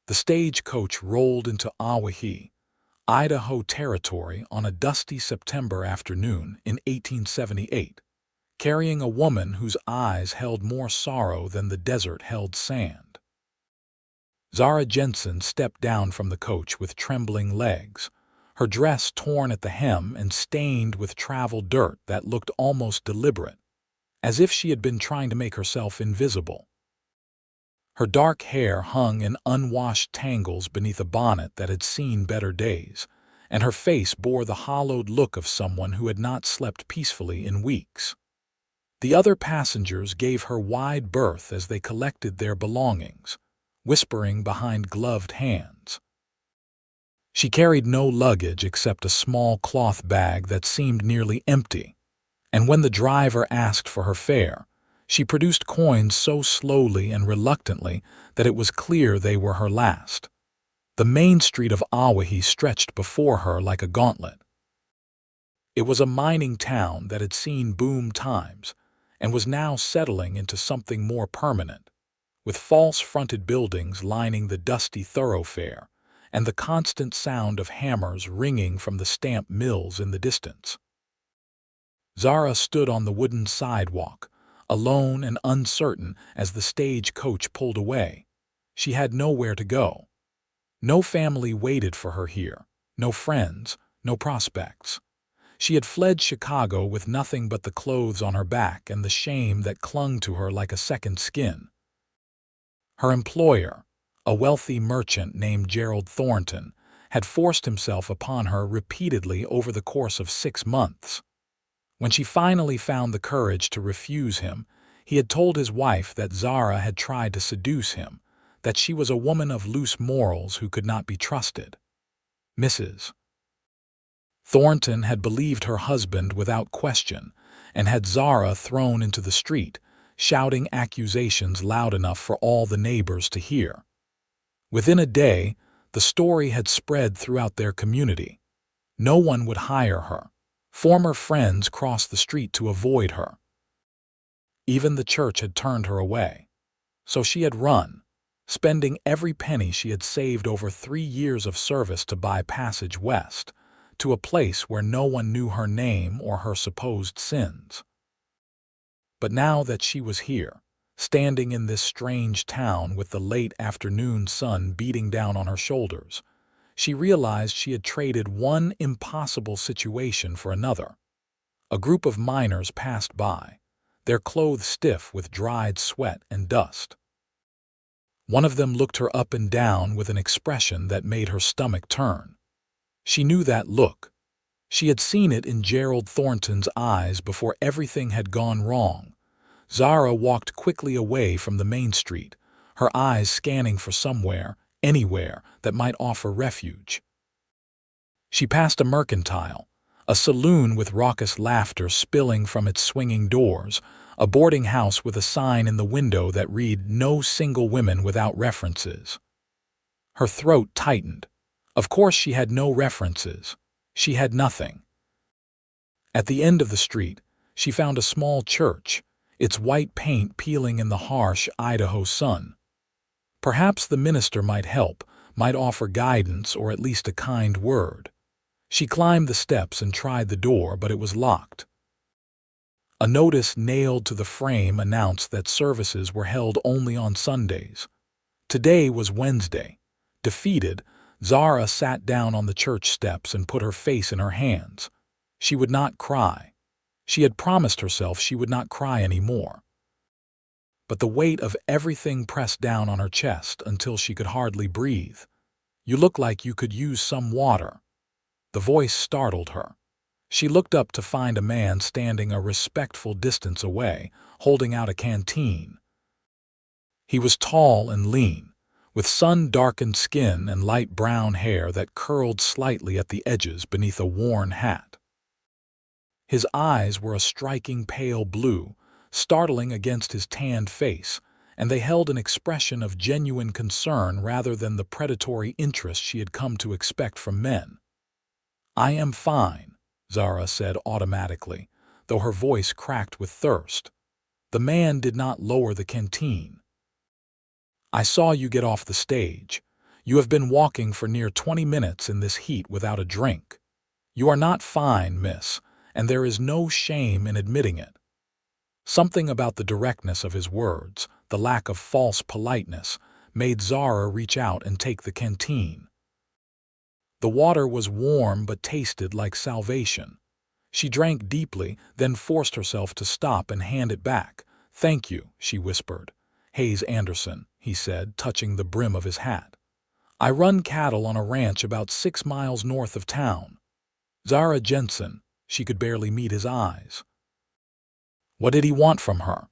The stagecoach rolled into Owyhee, Idaho Territory on a dusty September afternoon in 1878, carrying a woman whose eyes held more sorrow than the desert held sand. Zara Jensen stepped down from the coach with trembling legs, her dress torn at the hem and stained with travel dirt that looked almost deliberate, as if she had been trying to make herself invisible. Her dark hair hung in unwashed tangles beneath a bonnet that had seen better days, and her face bore the hollowed look of someone who had not slept peacefully in weeks. The other passengers gave her wide berth as they collected their belongings, whispering behind gloved hands. She carried no luggage except a small cloth bag that seemed nearly empty, and when the driver asked for her fare, she produced coins so slowly and reluctantly that it was clear they were her last. The main street of Owyhee stretched before her like a gauntlet. It was a mining town that had seen boom times and was now settling into something more permanent, with false-fronted buildings lining the dusty thoroughfare and the constant sound of hammers ringing from the stamp mills in the distance. Zara stood on the wooden sidewalk, alone and uncertain as the stagecoach pulled away. She had nowhere to go. No family waited for her here, no friends, no prospects. She had fled Chicago with nothing but the clothes on her back and the shame that clung to her like a second skin. Her employer, a wealthy merchant named Gerald Thornton, had forced himself upon her repeatedly over the course of 6 months. When she finally found the courage to refuse him, he had told his wife that Zara had tried to seduce him, that she was a woman of loose morals who could not be trusted. Mrs. Thornton had believed her husband without question and had Zara thrown into the street, shouting accusations loud enough for all the neighbors to hear. Within a day, the story had spread throughout their community. No one would hire her. Former friends crossed the street to avoid her. Even the church had turned her away. So she had run, spending every penny she had saved over 3 years of service to buy passage west, to a place where no one knew her name or her supposed sins. But now that she was here, standing in this strange town with the late afternoon sun beating down on her shoulders, she realized she had traded one impossible situation for another. A group of miners passed by, their clothes stiff with dried sweat and dust. One of them looked her up and down with an expression that made her stomach turn. She knew that look. She had seen it in Gerald Thornton's eyes before everything had gone wrong. Zara walked quickly away from the main street, her eyes scanning for somewhere, anywhere, that might offer refuge. She passed a mercantile, a saloon with raucous laughter spilling from its swinging doors, a boarding house with a sign in the window that read, "No single women without references." Her throat tightened. Of course she had no references. She had nothing. At the end of the street, she found a small church, its white paint peeling in the harsh Idaho sun. Perhaps the minister might help, might offer guidance or at least a kind word. She climbed the steps and tried the door, but it was locked. A notice nailed to the frame announced that services were held only on Sundays. Today was Wednesday. Defeated, Zara sat down on the church steps and put her face in her hands. She would not cry. She had promised herself she would not cry anymore. But the weight of everything pressed down on her chest until she could hardly breathe. "You look like you could use some water." The voice startled her. She looked up to find a man standing a respectful distance away, holding out a canteen. He was tall and lean, with sun-darkened skin and light brown hair that curled slightly at the edges beneath a worn hat. His eyes were a striking pale blue, startling against his tanned face, and they held an expression of genuine concern rather than the predatory interest she had come to expect from men. "I am fine," Zara said automatically, though her voice cracked with thirst. The man did not lower the canteen. "I saw you get off the stage. You have been walking for near 20 minutes in this heat without a drink. You are not fine, miss, and there is no shame in admitting it. Something about the directness of his words, the lack of false politeness, made Zara reach out and take the canteen. The water was warm but tasted like salvation. She drank deeply, then forced herself to stop and hand it back. "Thank you," she whispered. "Hayes Anderson," he said, touching the brim of his hat. "I run cattle on a ranch about 6 miles north of town." Zara Jensen, she could barely meet his eyes. What did he want from her?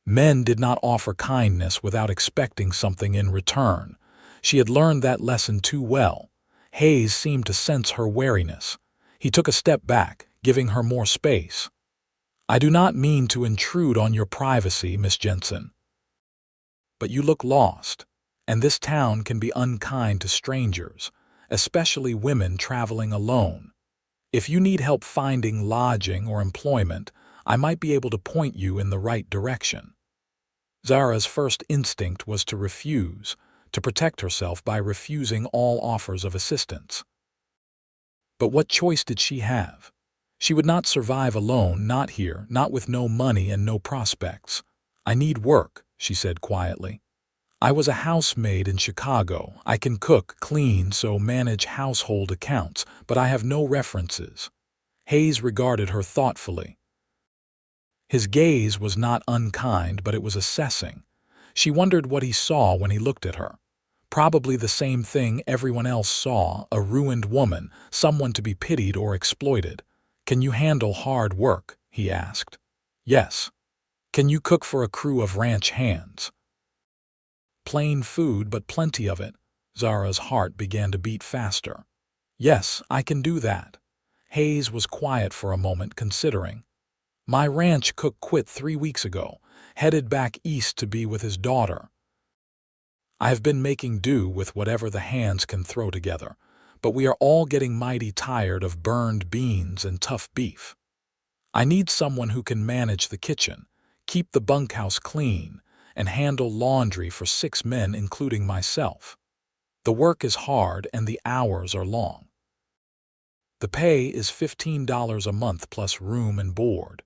Men did not offer kindness without expecting something in return. She had learned that lesson too well. Hayes seemed to sense her wariness. He took a step back, giving her more space. "I do not mean to intrude on your privacy, Miss Jensen. But you look lost, and this town can be unkind to strangers, especially women traveling alone. If you need help finding lodging or employment, I might be able to point you in the right direction." Zara's first instinct was to refuse, to protect herself by refusing all offers of assistance. But what choice did she have? She would not survive alone, not here, not with no money and no prospects. "I need work," she said quietly. "I was a housemaid in Chicago. I can cook, clean, so manage household accounts, but I have no references." Hayes regarded her thoughtfully. His gaze was not unkind, but it was assessing. She wondered what he saw when he looked at her. Probably the same thing everyone else saw, a ruined woman, someone to be pitied or exploited. "Can you handle hard work?" he asked. "Yes." "Can you cook for a crew of ranch hands?" "Plain food, but plenty of it." Zara's heart began to beat faster. "Yes, I can do that." Hayes was quiet for a moment, considering. "My ranch cook quit 3 weeks ago, headed back east to be with his daughter. I have been making do with whatever the hands can throw together, but we are all getting mighty tired of burned beans and tough beef. I need someone who can manage the kitchen, keep the bunkhouse clean, and handle laundry for 6 men, including myself. The work is hard and the hours are long. The pay is $15 a month plus room and board.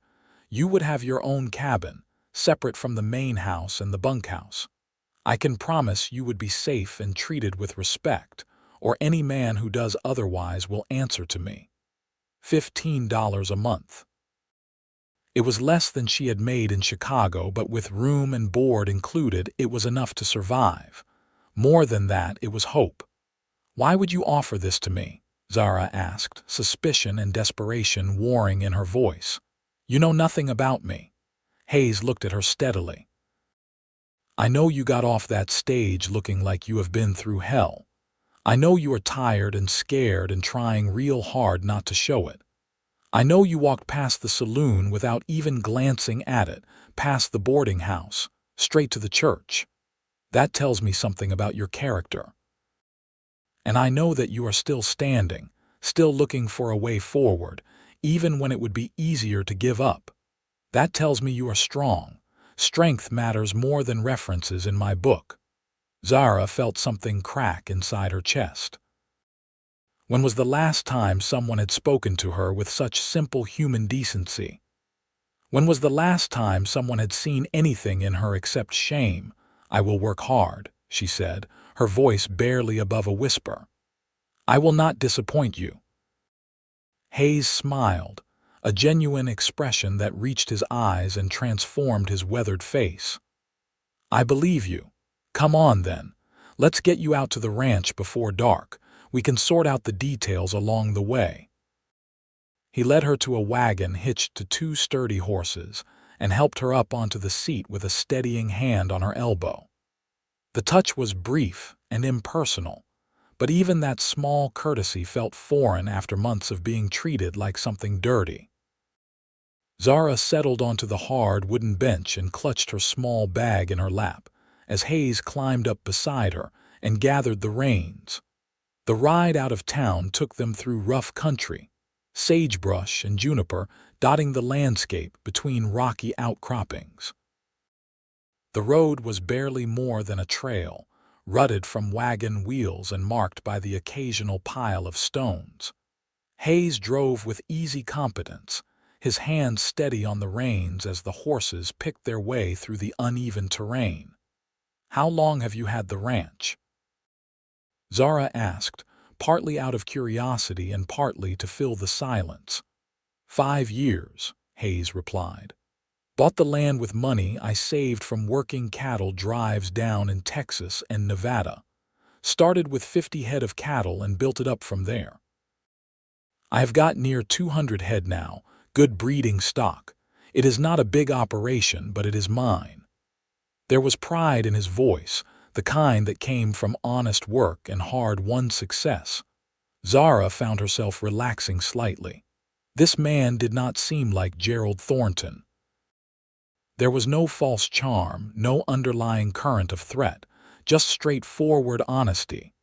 You would have your own cabin, separate from the main house and the bunkhouse. I can promise you would be safe and treated with respect, or any man who does otherwise will answer to me. $15 a month." It was less than she had made in Chicago, but with room and board included, it was enough to survive. More than that, it was hope. "Why would you offer this to me?" Zara asked, suspicion and desperation warring in her voice. "You know nothing about me." Hayes looked at her steadily. "I know you got off that stage looking like you have been through hell. I know you are tired and scared and trying real hard not to show it. I know you walked past the saloon without even glancing at it, past the boarding house, straight to the church. That tells me something about your character. And I know that you are still standing, still looking for a way forward, even when it would be easier to give up. That tells me you are strong. Strength matters more than references in my book." Zara felt something crack inside her chest. When was the last time someone had spoken to her with such simple human decency? When was the last time someone had seen anything in her except shame? "I will work hard," she said, her voice barely above a whisper. "I will not disappoint you." Hayes smiled, a genuine expression that reached his eyes and transformed his weathered face. "I believe you. Come on, then. Let's get you out to the ranch before dark. We can sort out the details along the way." He led her to a wagon hitched to 2 sturdy horses and helped her up onto the seat with a steadying hand on her elbow. The touch was brief and impersonal, but even that small courtesy felt foreign after months of being treated like something dirty. Zara settled onto the hard wooden bench and clutched her small bag in her lap as Hayes climbed up beside her and gathered the reins. The ride out of town took them through rough country, sagebrush and juniper dotting the landscape between rocky outcroppings. The road was barely more than a trail, rutted from wagon wheels and marked by the occasional pile of stones. Hayes drove with easy competence, his hands steady on the reins as the horses picked their way through the uneven terrain. "How long have you had the ranch?" Zara asked, partly out of curiosity and partly to fill the silence. 5 years, Hayes replied. "Bought the land with money I saved from working cattle drives down in Texas and Nevada. Started with 50 head of cattle and built it up from there. I have got near 200 head now, good breeding stock. It is not a big operation, but it is mine." There was pride in his voice, the kind that came from honest work and hard-won success. Zara found herself relaxing slightly. This man did not seem like Gerald Thornton. There was no false charm, no underlying current of threat, just straightforward honesty.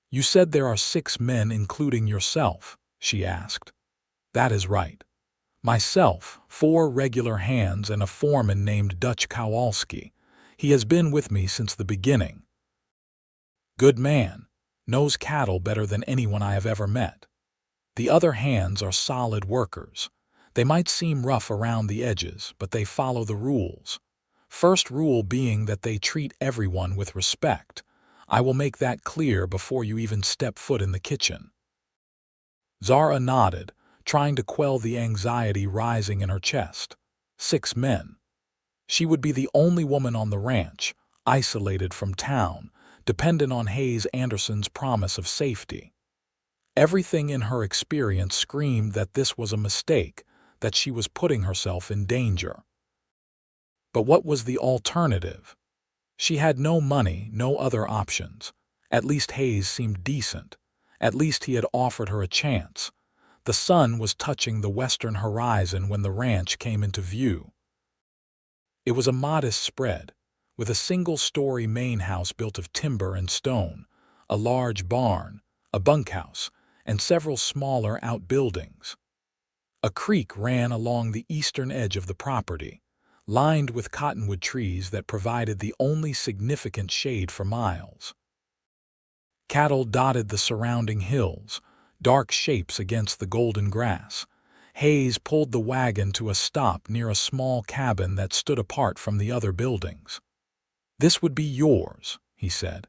"You said there are 6 men including yourself," she asked. "That is right. Myself, 4 regular hands, and a foreman named Dutch Kowalski. He has been with me since the beginning. Good man, knows cattle better than anyone I have ever met. The other hands are solid workers. They might seem rough around the edges, but they follow the rules. First rule being that they treat everyone with respect. I will make that clear before you even step foot in the kitchen." Zara nodded, trying to quell the anxiety rising in her chest. 6 men. She would be the only woman on the ranch, isolated from town, dependent on Hayes Anderson's promise of safety. Everything in her experience screamed that this was a mistake, that she was putting herself in danger. But what was the alternative? She had no money, no other options. At least Hayes seemed decent. At least he had offered her a chance. The sun was touching the western horizon when the ranch came into view. It was a modest spread, with a single-story main house built of timber and stone, a large barn, a bunkhouse, and several smaller outbuildings. A creek ran along the eastern edge of the property, lined with cottonwood trees that provided the only significant shade for miles. Cattle dotted the surrounding hills, dark shapes against the golden grass. Hayes pulled the wagon to a stop near a small cabin that stood apart from the other buildings. "This would be yours," he said.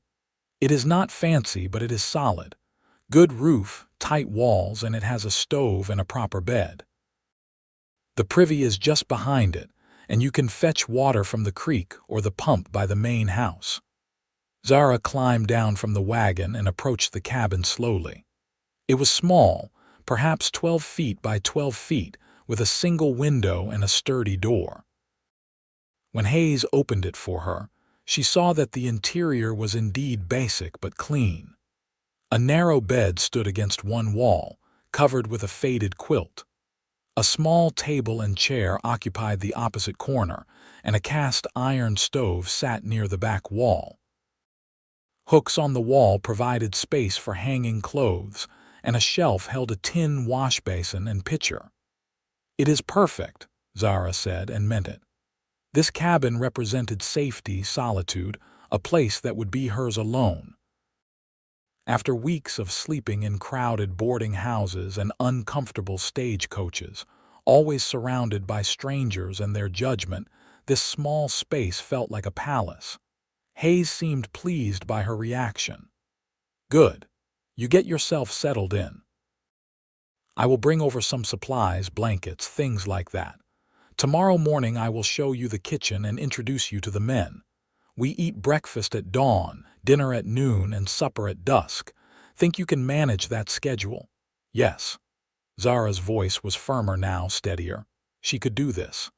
"It is not fancy, but it is solid. Good roof, tight walls, and it has a stove and a proper bed. The privy is just behind it, and you can fetch water from the creek or the pump by the main house." Zara climbed down from the wagon and approached the cabin slowly. It was small, perhaps 12 feet by 12 feet, with a single window and a sturdy door. When Hayes opened it for her, she saw that the interior was indeed basic but clean. A narrow bed stood against one wall, covered with a faded quilt. A small table and chair occupied the opposite corner, and a cast-iron stove sat near the back wall. Hooks on the wall provided space for hanging clothes, and a shelf held a tin wash basin and pitcher. "It is perfect," Zara said, and meant it. This cabin represented safety, solitude, a place that would be hers alone. After weeks of sleeping in crowded boarding houses and uncomfortable stagecoaches, always surrounded by strangers and their judgment, this small space felt like a palace. Hayes seemed pleased by her reaction. "Good. You get yourself settled in. I will bring over some supplies, blankets, things like that. Tomorrow morning I will show you the kitchen and introduce you to the men. We eat breakfast at dawn, dinner at noon, and supper at dusk. Think you can manage that schedule?" "Yes." Zara's voice was firmer now, steadier. She could do this.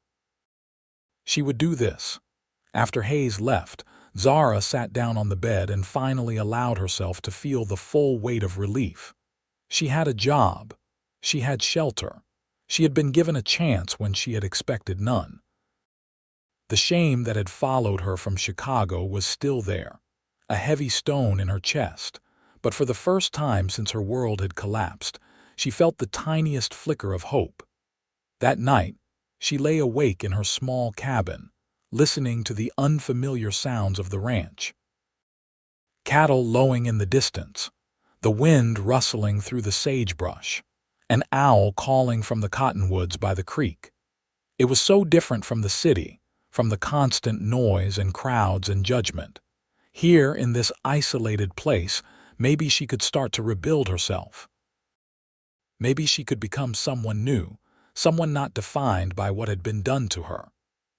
She would do this. After Hayes left, Zara sat down on the bed and finally allowed herself to feel the full weight of relief. She had a job. She had shelter. She had been given a chance when she had expected none. The shame that had followed her from Chicago was still there, a heavy stone in her chest, but for the first time since her world had collapsed, she felt the tiniest flicker of hope. That night, she lay awake in her small cabin, listening to the unfamiliar sounds of the ranch. cattle lowing in the distance, the wind rustling through the sagebrush, an owl calling from the cottonwoods by the creek. It was so different from the city, from the constant noise and crowds and judgment. Here, in this isolated place, maybe she could start to rebuild herself. Maybe she could become someone new, someone not defined by what had been done to her.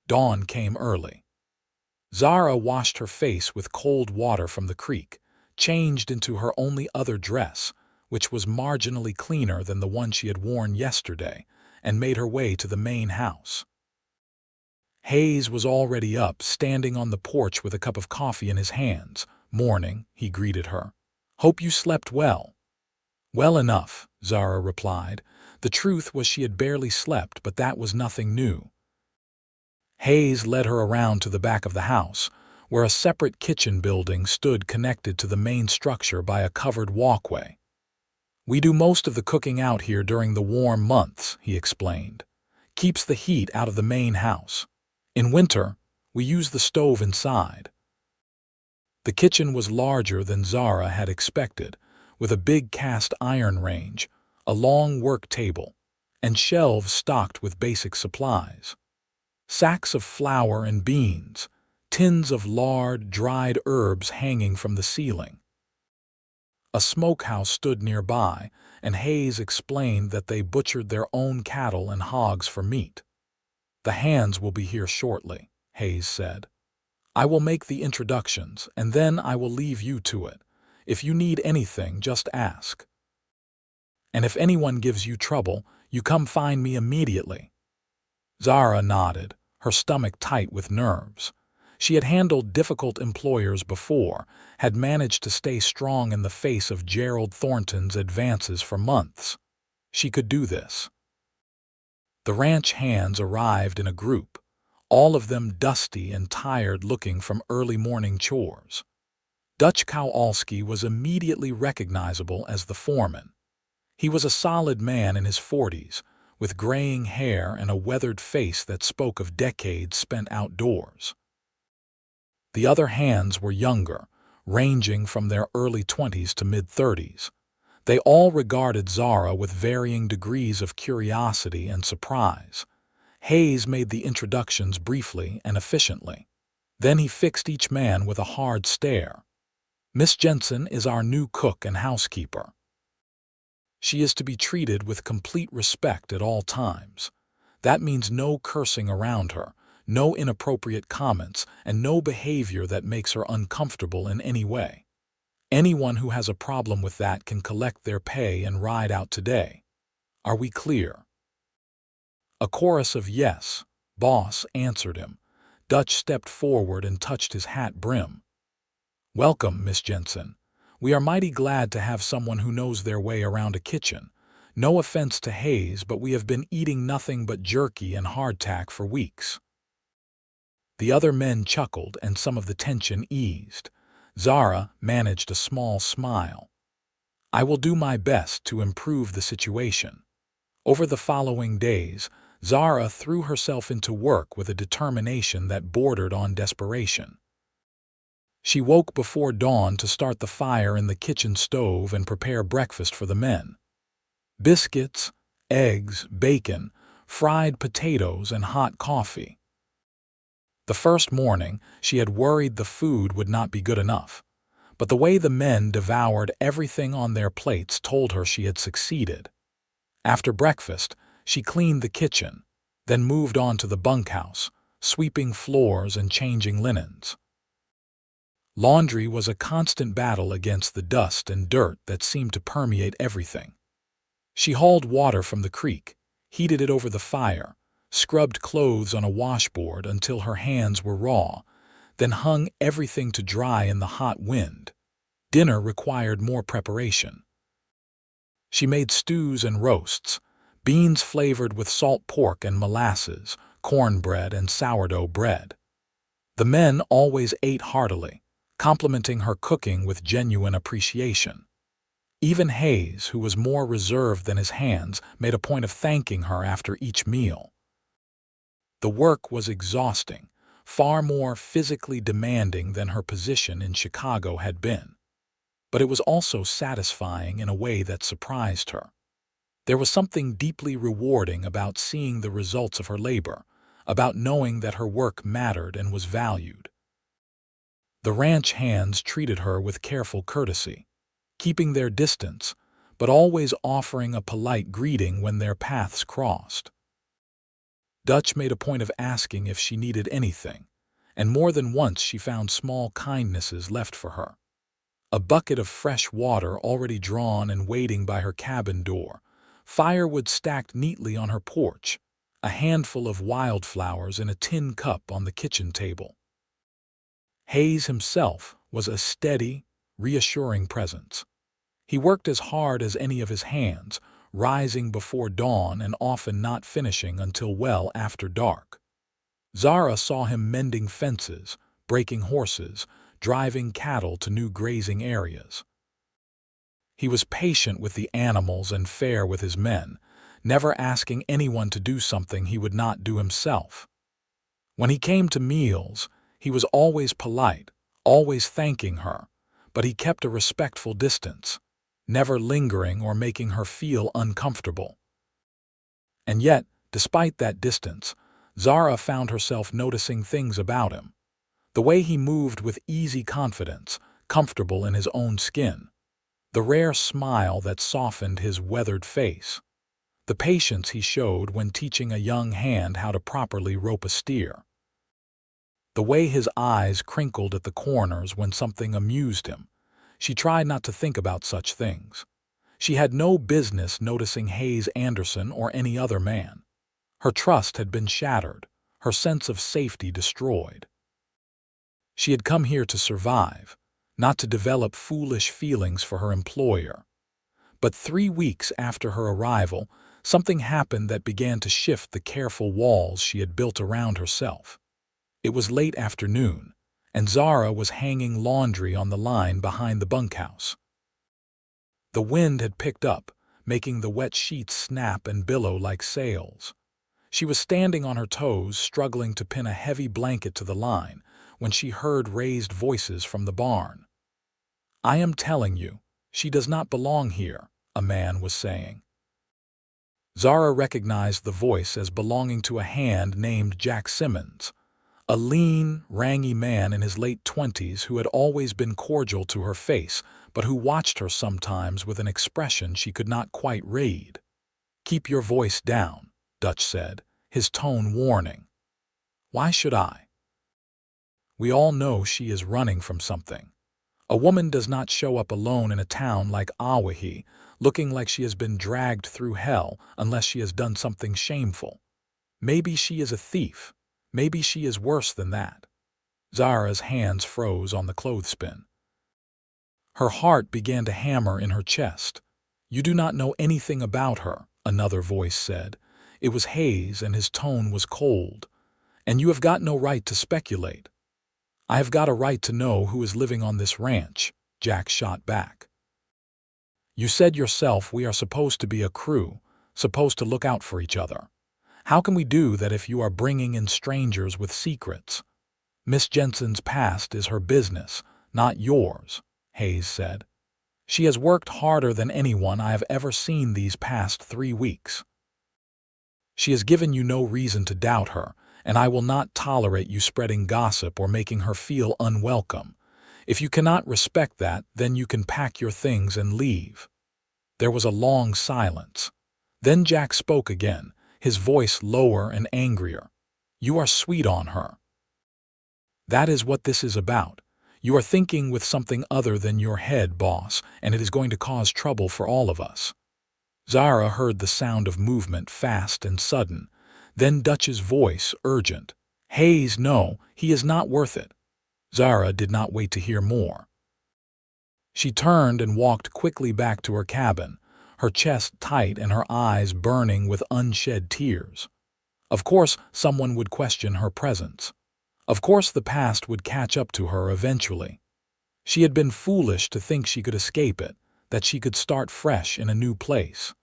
Dawn came early. Zara washed her face with cold water from the creek, changed into her only other dress, which was marginally cleaner than the one she had worn yesterday, and made her way to the main house. Hayes was already up, standing on the porch with a cup of coffee in his hands. "Morning," he greeted her. "Hope you slept well." "Well enough," Zara replied. The truth was she had barely slept, but that was nothing new. Hayes led her around to the back of the house, where a separate kitchen building stood connected to the main structure by a covered walkway. "We do most of the cooking out here during the warm months," he explained. "Keeps the heat out of the main house. In winter, we use the stove inside." The kitchen was larger than Zara had expected, with a big cast iron range, a long work table, and shelves stocked with basic supplies. Sacks of flour and beans, tins of lard, dried herbs hanging from the ceiling. A smokehouse stood nearby, and Hayes explained that they butchered their own cattle and hogs for meat. "The hands will be here shortly," Hayes said. "I will make the introductions, and then I will leave you to it. If you need anything, just ask. And if anyone gives you trouble, you come find me immediately." Zara nodded, her stomach tight with nerves. She had handled difficult employers before, had managed to stay strong in the face of Gerald Thornton's advances for months. She could do this. The ranch hands arrived in a group, all of them dusty and tired looking from early morning chores. Dutch Kowalski was immediately recognizable as the foreman. He was a solid man in his 40s, with graying hair and a weathered face that spoke of decades spent outdoors. The other hands were younger, ranging from their early 20s to mid-30s. They all regarded Zara with varying degrees of curiosity and surprise. Hayes made the introductions briefly and efficiently. Then he fixed each man with a hard stare. "Miss Jensen is our new cook and housekeeper. She is to be treated with complete respect at all times. That means no cursing around her, no inappropriate comments, and no behavior that makes her uncomfortable in any way. Anyone who has a problem with that can collect their pay and ride out today. Are we clear?" A chorus of "yes, boss," answered him. Dutch stepped forward and touched his hat brim. "Welcome, Miss Jensen. We are mighty glad to have someone who knows their way around a kitchen. No offense to Hayes, but we have been eating nothing but jerky and hardtack for weeks." The other men chuckled and some of the tension eased. Zara managed a small smile. "I will do my best to improve the situation." Over the following days, Zara threw herself into work with a determination that bordered on desperation. She woke before dawn to start the fire in the kitchen stove and prepare breakfast for the men. Biscuits, eggs, bacon, fried potatoes, and hot coffee. The first morning, she had worried the food would not be good enough, but the way the men devoured everything on their plates told her she had succeeded. After breakfast, she cleaned the kitchen, then moved on to the bunkhouse, sweeping floors and changing linens. Laundry was a constant battle against the dust and dirt that seemed to permeate everything. She hauled water from the creek, heated it over the fire, scrubbed clothes on a washboard until her hands were raw, then hung everything to dry in the hot wind. Dinner required more preparation. She made stews and roasts, beans flavored with salt pork and molasses, cornbread and sourdough bread. The men always ate heartily, complimenting her cooking with genuine appreciation. Even Hayes, who was more reserved than his hands, made a point of thanking her after each meal. The work was exhausting, far more physically demanding than her position in Chicago had been. but it was also satisfying in a way that surprised her. There was something deeply rewarding about seeing the results of her labor, about knowing that her work mattered and was valued. The ranch hands treated her with careful courtesy, keeping their distance, but always offering a polite greeting when their paths crossed. Dutch made a point of asking if she needed anything, and more than once she found small kindnesses left for her. A bucket of fresh water already drawn and waiting by her cabin door, firewood stacked neatly on her porch, a handful of wildflowers in a tin cup on the kitchen table. Hayes himself was a steady, reassuring presence. He worked as hard as any of his hands, rising before dawn and often not finishing until well after dark. Zara saw him mending fences, breaking horses, driving cattle to new grazing areas. He was patient with the animals and fair with his men, never asking anyone to do something he would not do himself. When he came to meals, he was always polite, always thanking her, but he kept a respectful distance, never lingering or making her feel uncomfortable. And yet, despite that distance, Zara found herself noticing things about him. The way he moved with easy confidence, comfortable in his own skin. The rare smile that softened his weathered face. The patience he showed when teaching a young hand how to properly rope a steer. The way his eyes crinkled at the corners when something amused him. She tried not to think about such things. She had no business noticing Hayes Anderson or any other man. Her trust had been shattered, her sense of safety destroyed. She had come here to survive, not to develop foolish feelings for her employer. But 3 weeks after her arrival, something happened that began to shift the careful walls she had built around herself. It was late afternoon, and Zara was hanging laundry on the line behind the bunkhouse. The wind had picked up, making the wet sheets snap and billow like sails. She was standing on her toes, struggling to pin a heavy blanket to the line, when she heard raised voices from the barn. "I am telling you, she does not belong here," a man was saying. Zara recognized the voice as belonging to a hand named Jack Simmons, a lean, rangy man in his late 20s who had always been cordial to her face, but who watched her sometimes with an expression she could not quite read. "Keep your voice down," Dutch said, his tone warning. "Why should I? We all know she is running from something. A woman does not show up alone in a town like Owyhee, looking like she has been dragged through hell unless she has done something shameful. Maybe she is a thief. Maybe she is worse than that." Zara's hands froze on the clothespin. Her heart began to hammer in her chest. "You do not know anything about her," another voice said. It was Hayes, and his tone was cold. "And you have got no right to speculate." "I have got a right to know who is living on this ranch," Jack shot back. "You said yourself we are supposed to be a crew, supposed to look out for each other. How can we do that if you are bringing in strangers with secrets?" "Miss Jensen's past is her business, not yours," Hayes said. "She has worked harder than anyone I have ever seen these past 3 weeks. She has given you no reason to doubt her, and I will not tolerate you spreading gossip or making her feel unwelcome. If you cannot respect that, then you can pack your things and leave." There was a long silence. Then Jack spoke again, his voice lower and angrier. "You are sweet on her. That is what this is about. You are thinking with something other than your head, boss, and it is going to cause trouble for all of us." Zara heard the sound of movement, fast and sudden. Then Dutch's voice, urgent. "Hayes, no, he is not worth it." Zara did not wait to hear more. She turned and walked quickly back to her cabin, her chest tight and her eyes burning with unshed tears. Of course, someone would question her presence. Of course, the past would catch up to her eventually. She had been foolish to think she could escape it, that she could start fresh in a new place.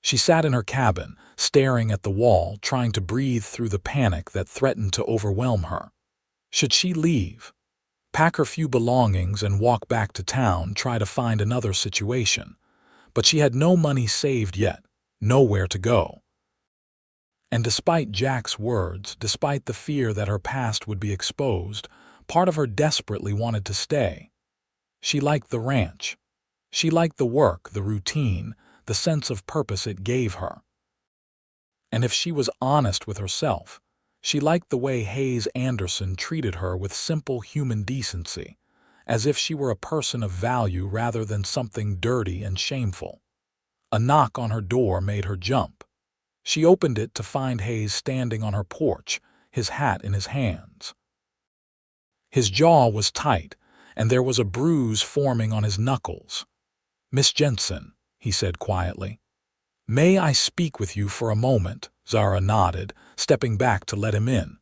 She sat in her cabin, staring at the wall, trying to breathe through the panic that threatened to overwhelm her. Should she leave? pack her few belongings and walk back to town, try to find another situation. But she had no money saved yet, nowhere to go. And despite Jack's words, despite the fear that her past would be exposed, part of her desperately wanted to stay. She liked the ranch. She liked the work, the routine, the sense of purpose it gave her. And if she was honest with herself, she liked the way Hayes Anderson treated her with simple human decency, as if she were a person of value rather than something dirty and shameful. A knock on her door made her jump. She opened it to find Hayes standing on her porch, his hat in his hands. His jaw was tight, and there was a bruise forming on his knuckles. "Miss Jensen," he said quietly. "May I speak with you for a moment?" Zara nodded, stepping back to let him in.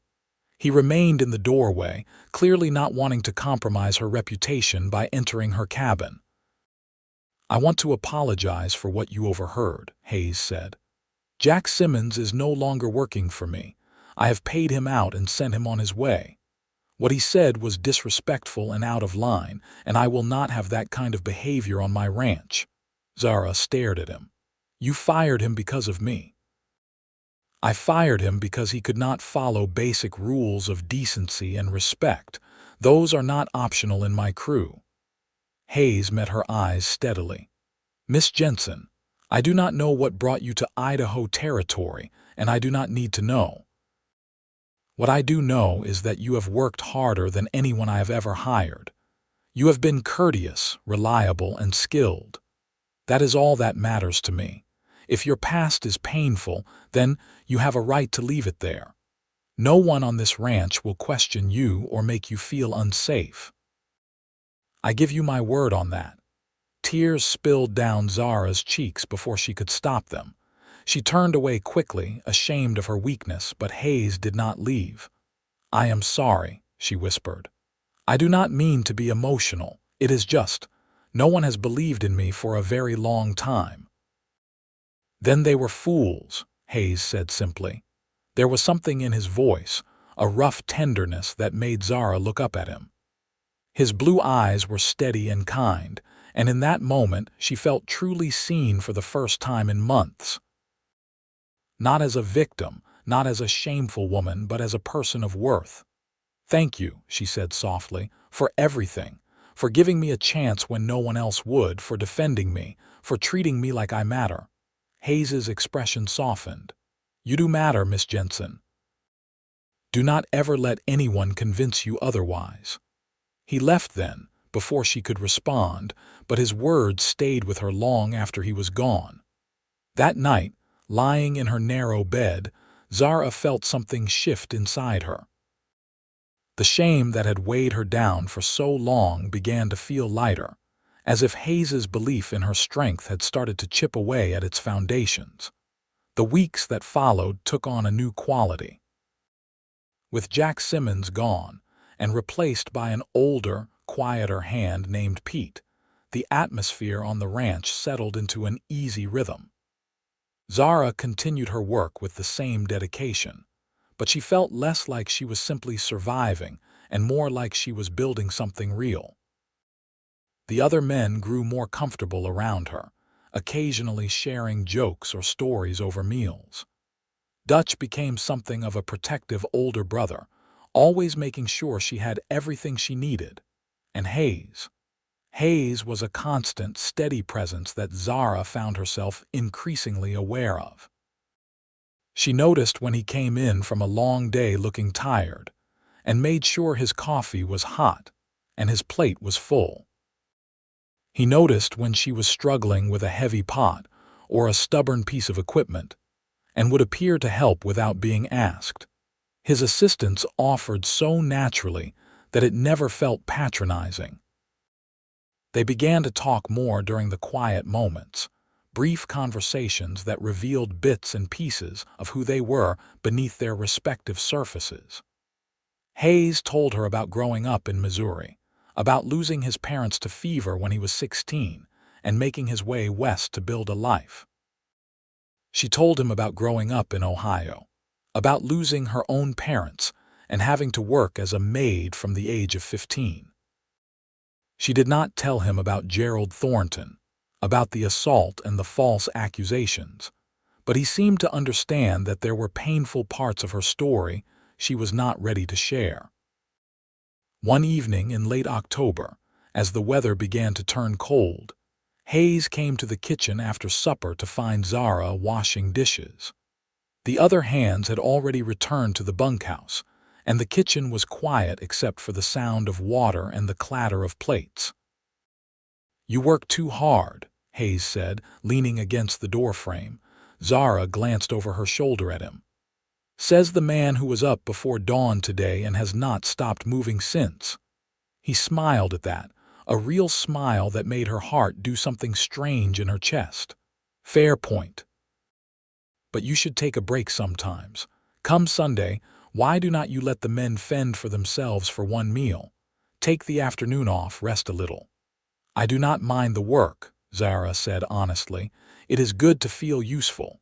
He remained in the doorway, clearly not wanting to compromise her reputation by entering her cabin. "I want to apologize for what you overheard," Hayes said. "Jack Simmons is no longer working for me. I have paid him out and sent him on his way. What he said was disrespectful and out of line, and I will not have that kind of behavior on my ranch." Zara stared at him. "You fired him because of me." "I fired him because he could not follow basic rules of decency and respect. Those are not optional in my crew." Hayes met her eyes steadily. "Miss Jensen, I do not know what brought you to Idaho Territory, and I do not need to know. What I do know is that you have worked harder than anyone I have ever hired. You have been courteous, reliable, and skilled. That is all that matters to me. If your past is painful, then you have a right to leave it there. No one on this ranch will question you or make you feel unsafe. I give you my word on that." Tears spilled down Zara's cheeks before she could stop them. She turned away quickly, ashamed of her weakness, but Hayes did not leave. "I am sorry," she whispered. "I do not mean to be emotional. It is just, no one has believed in me for a very long time." "Then they were fools," Hayes said simply. There was something in his voice, a rough tenderness that made Zara look up at him. His blue eyes were steady and kind, and in that moment she felt truly seen for the first time in months. Not as a victim, not as a shameful woman, but as a person of worth. "Thank you," she said softly, "for everything, for giving me a chance when no one else would, for defending me, for treating me like I matter." Hayes's expression softened. "You do matter, Miss Jensen. Do not ever let anyone convince you otherwise." He left then, before she could respond, but his words stayed with her long after he was gone. That night, lying in her narrow bed, Zara felt something shift inside her. The shame that had weighed her down for so long began to feel lighter, as if Hayes's belief in her strength had started to chip away at its foundations. The weeks that followed took on a new quality. With Jack Simmons gone, and replaced by an older, quieter hand named Pete, the atmosphere on the ranch settled into an easy rhythm. Zara continued her work with the same dedication, but she felt less like she was simply surviving and more like she was building something real. The other men grew more comfortable around her, occasionally sharing jokes or stories over meals. Dutch became something of a protective older brother, always making sure she had everything she needed. And Hayes was a constant, steady presence that Zara found herself increasingly aware of. She noticed when he came in from a long day looking tired, and made sure his coffee was hot and his plate was full. He noticed when she was struggling with a heavy pot or a stubborn piece of equipment, and would appear to help without being asked. His assistance offered so naturally that it never felt patronizing. They began to talk more during the quiet moments, brief conversations that revealed bits and pieces of who they were beneath their respective surfaces. Hayes told her about growing up in Missouri, about losing his parents to fever when he was 16 and making his way west to build a life. She told him about growing up in Ohio, about losing her own parents and having to work as a maid from the age of 15. She did not tell him about Gerald Thornton, about the assault and the false accusations, but he seemed to understand that there were painful parts of her story she was not ready to share. One evening in late October, as the weather began to turn cold, Hayes came to the kitchen after supper to find Zara washing dishes. The other hands had already returned to the bunkhouse, and the kitchen was quiet except for the sound of water and the clatter of plates. "You work too hard," Hayes said, leaning against the doorframe. Zara glanced over her shoulder at him. "Says the man who was up before dawn today and has not stopped moving since." He smiled at that, a real smile that made her heart do something strange in her chest. "Fair point. But you should take a break sometimes. Come Sunday, why do not you let the men fend for themselves for one meal? Take the afternoon off, rest a little." "I do not mind the work," Zara said honestly. "It is good to feel useful."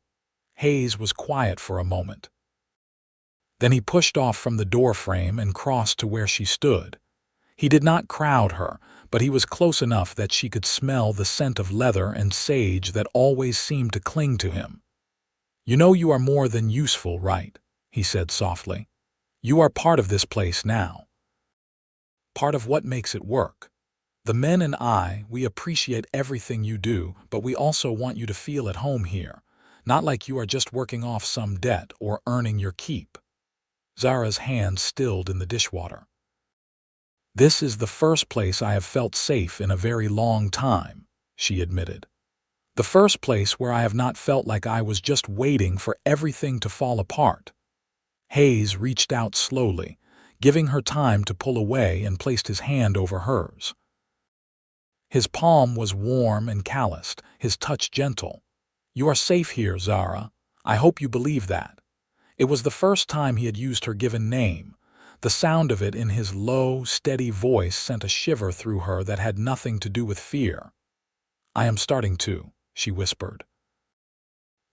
Hayes was quiet for a moment. Then he pushed off from the doorframe and crossed to where she stood. He did not crowd her, but he was close enough that she could smell the scent of leather and sage that always seemed to cling to him. "You know you are more than useful, right?" he said softly. "You are part of this place now. Part of what makes it work. The men and I, we appreciate everything you do, but we also want you to feel at home here, not like you are just working off some debt or earning your keep." Zara's hands stilled in the dishwater. "This is the first place I have felt safe in a very long time," she admitted. "The first place where I have not felt like I was just waiting for everything to fall apart." Hayes reached out slowly, giving her time to pull away, and placed his hand over hers. His palm was warm and calloused, his touch gentle. "You are safe here, Zara. I hope you believe that." It was the first time he had used her given name. The sound of it in his low, steady voice sent a shiver through her that had nothing to do with fear. "I am starting to," she whispered.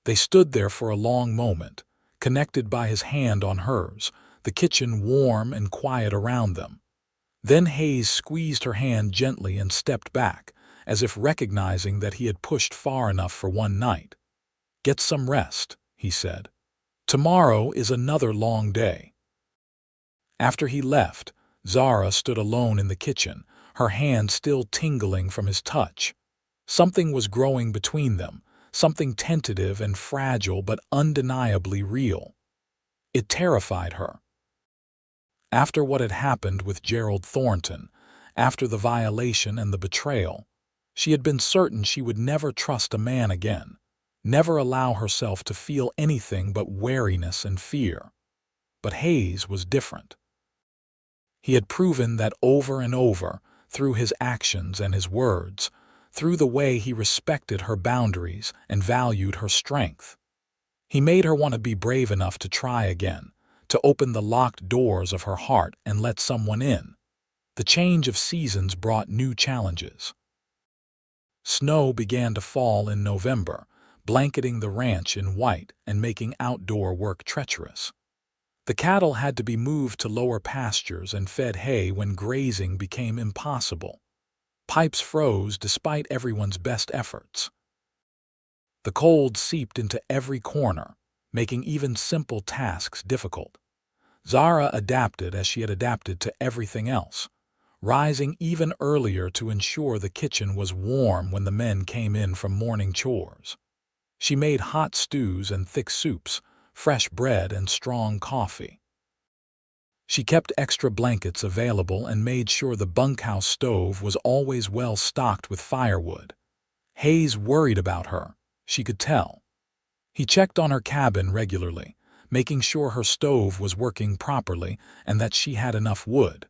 They stood there for a long moment, connected by his hand on hers, the kitchen warm and quiet around them. Then Hayes squeezed her hand gently and stepped back, as if recognizing that he had pushed far enough for one night. "Get some rest," he said. "Tomorrow is another long day." After he left, Zara stood alone in the kitchen, her hand still tingling from his touch. Something was growing between them, something tentative and fragile but undeniably real. It terrified her. After what had happened with Gerald Thornton, after the violation and the betrayal, she had been certain she would never trust a man again, never allow herself to feel anything but wariness and fear. But Hayes was different. He had proven that over and over, through his actions and his words, through the way he respected her boundaries and valued her strength. He made her want to be brave enough to try again, to open the locked doors of her heart and let someone in. The change of seasons brought new challenges. Snow began to fall in November, blanketing the ranch in white and making outdoor work treacherous. The cattle had to be moved to lower pastures and fed hay when grazing became impossible. Pipes froze despite everyone's best efforts. The cold seeped into every corner, making even simple tasks difficult. Zara adapted as she had adapted to everything else, rising even earlier to ensure the kitchen was warm when the men came in from morning chores. She made hot stews and thick soups, fresh bread and strong coffee. She kept extra blankets available and made sure the bunkhouse stove was always well stocked with firewood. Hayes worried about her, she could tell. He checked on her cabin regularly, making sure her stove was working properly and that she had enough wood.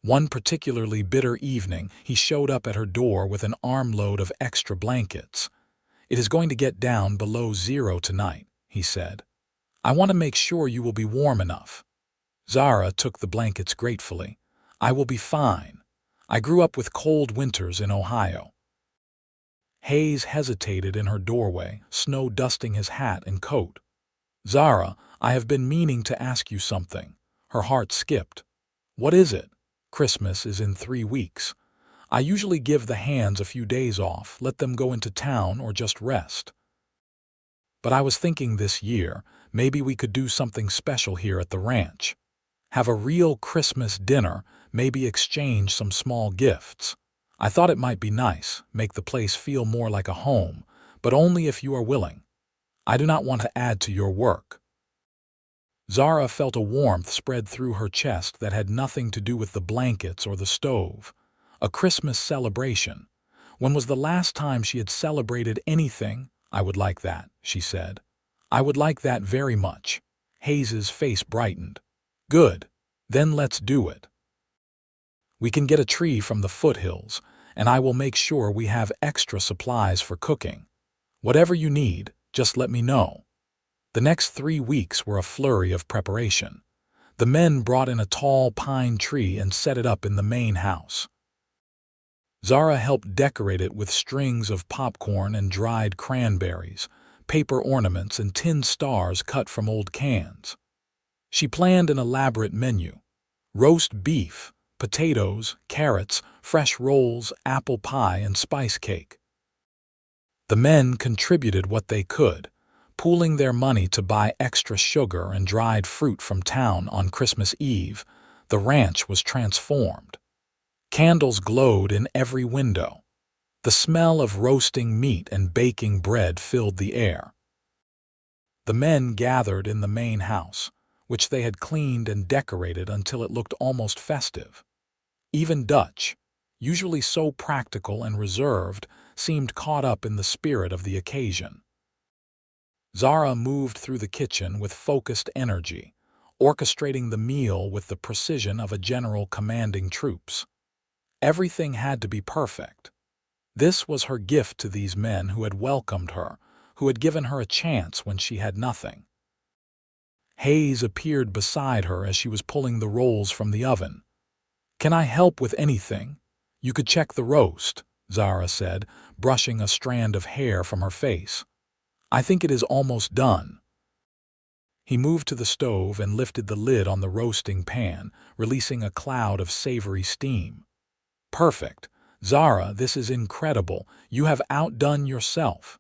One particularly bitter evening, he showed up at her door with an armload of extra blankets. "It is going to get down below 0 tonight," he said. "I want to make sure you will be warm enough." Zara took the blankets gratefully. "I will be fine. I grew up with cold winters in Ohio." Hayes hesitated in her doorway, snow dusting his hat and coat. "Zara, I have been meaning to ask you something." Her heart skipped. "What is it?" "Christmas is in 3 weeks. I usually give the hands a few days off, let them go into town or just rest. But I was thinking this year, maybe we could do something special here at the ranch. Have a real Christmas dinner, maybe exchange some small gifts. I thought it might be nice, make the place feel more like a home, but only if you are willing. I do not want to add to your work. Zara felt a warmth spread through her chest that had nothing to do with the blankets or the stove. A Christmas celebration. When was the last time she had celebrated anything? I would like that, she said. I would like that very much. Hayes's face brightened. Good. Then let's do it. We can get a tree from the foothills, and I will make sure we have extra supplies for cooking. Whatever you need, just let me know. The next 3 weeks were a flurry of preparation. The men brought in a tall pine tree and set it up in the main house. Zara helped decorate it with strings of popcorn and dried cranberries, paper ornaments and tin stars cut from old cans. She planned an elaborate menu: roast beef, potatoes, carrots, fresh rolls, apple pie, and spice cake. The men contributed what they could, pooling their money to buy extra sugar and dried fruit from town. On Christmas Eve, the ranch was transformed. Candles glowed in every window. The smell of roasting meat and baking bread filled the air. The men gathered in the main house, which they had cleaned and decorated until it looked almost festive. Even Dutch, usually so practical and reserved, seemed caught up in the spirit of the occasion. Zara moved through the kitchen with focused energy, orchestrating the meal with the precision of a general commanding troops. Everything had to be perfect. This was her gift to these men who had welcomed her, who had given her a chance when she had nothing. Hayes appeared beside her as she was pulling the rolls from the oven. "Can I help with anything? You could check the roast," Zara said, brushing a strand of hair from her face. "I think it is almost done." He moved to the stove and lifted the lid on the roasting pan, releasing a cloud of savory steam. "Perfect. Zara, this is incredible. You have outdone yourself."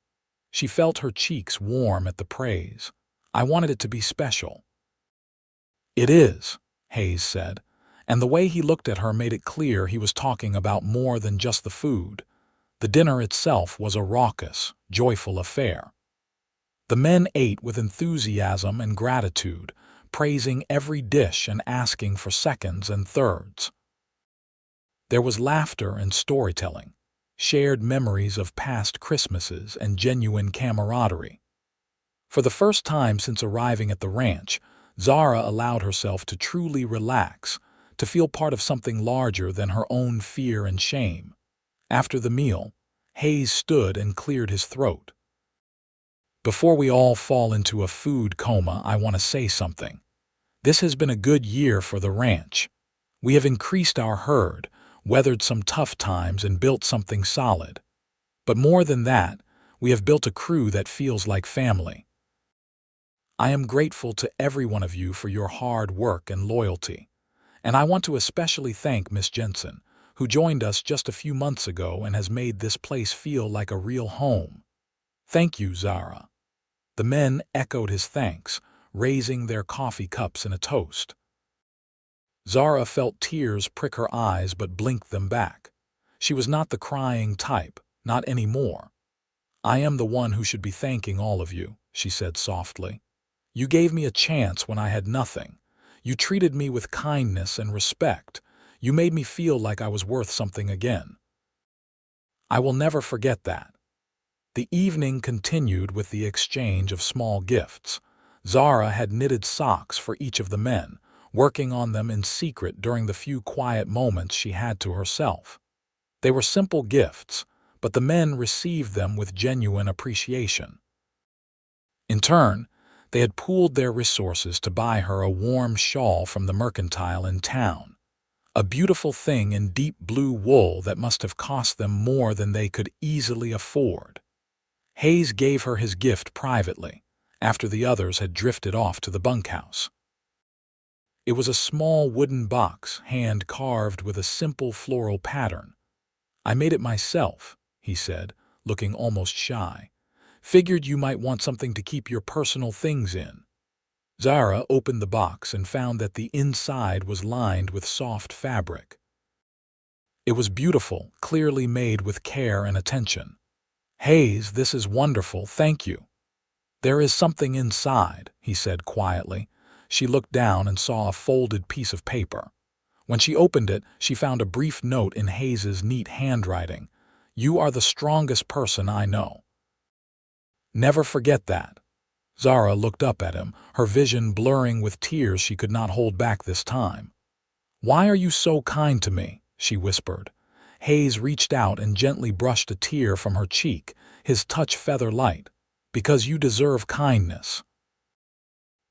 She felt her cheeks warm at the praise. "I wanted it to be special." "It is," Hayes said, and the way he looked at her made it clear he was talking about more than just the food. The dinner itself was a raucous, joyful affair. The men ate with enthusiasm and gratitude, praising every dish and asking for seconds and thirds. There was laughter and storytelling, shared memories of past Christmases and genuine camaraderie. For the first time since arriving at the ranch, Zara allowed herself to truly relax, to feel part of something larger than her own fear and shame. After the meal, Hayes stood and cleared his throat. "Before we all fall into a food coma, I want to say something. This has been a good year for the ranch. We have increased our herd, weathered some tough times, and built something solid. But more than that, we have built a crew that feels like family. I am grateful to every one of you for your hard work and loyalty. And I want to especially thank Miss Jensen, who joined us just a few months ago and has made this place feel like a real home. Thank you, Zara." The men echoed his thanks, raising their coffee cups in a toast. Zara felt tears prick her eyes but blinked them back. She was not the crying type, not anymore. "I am the one who should be thanking all of you," she said softly. "You gave me a chance when I had nothing. You treated me with kindness and respect. You made me feel like I was worth something again. I will never forget that." The evening continued with the exchange of small gifts. Zara had knitted socks for each of the men, working on them in secret during the few quiet moments she had to herself. They were simple gifts, but the men received them with genuine appreciation. In turn, they had pooled their resources to buy her a warm shawl from the mercantile in town, a beautiful thing in deep blue wool that must have cost them more than they could easily afford. Hayes gave her his gift privately, after the others had drifted off to the bunkhouse. It was a small wooden box, hand-carved with a simple floral pattern. I made it myself, he said, looking almost shy. Figured you might want something to keep your personal things in. Zara opened the box and found that the inside was lined with soft fabric. It was beautiful, clearly made with care and attention. Hayes, this is wonderful, thank you. There is something inside, he said quietly. She looked down and saw a folded piece of paper. When she opened it, she found a brief note in Hayes's neat handwriting. You are the strongest person I know. Never forget that. Zara looked up at him, her vision blurring with tears she could not hold back this time. Why are you so kind to me? She whispered. Hayes reached out and gently brushed a tear from her cheek, his touch feather light. Because you deserve kindness.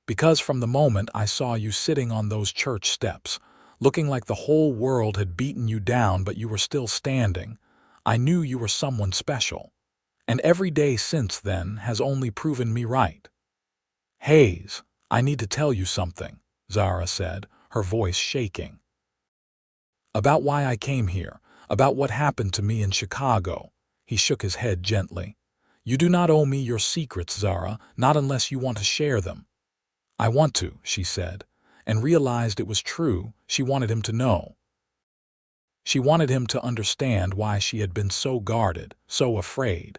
Because from the moment I saw you sitting on those church steps, looking like the whole world had beaten you down but you were still standing, I knew you were someone special. And every day since then has only proven me right. Hayes, I need to tell you something, Zara said, her voice shaking. About why I came here, about what happened to me in Chicago. He shook his head gently. You do not owe me your secrets, Zara, not unless you want to share them. I want to, she said, and realized it was true. She wanted him to know. She wanted him to understand why she had been so guarded, so afraid.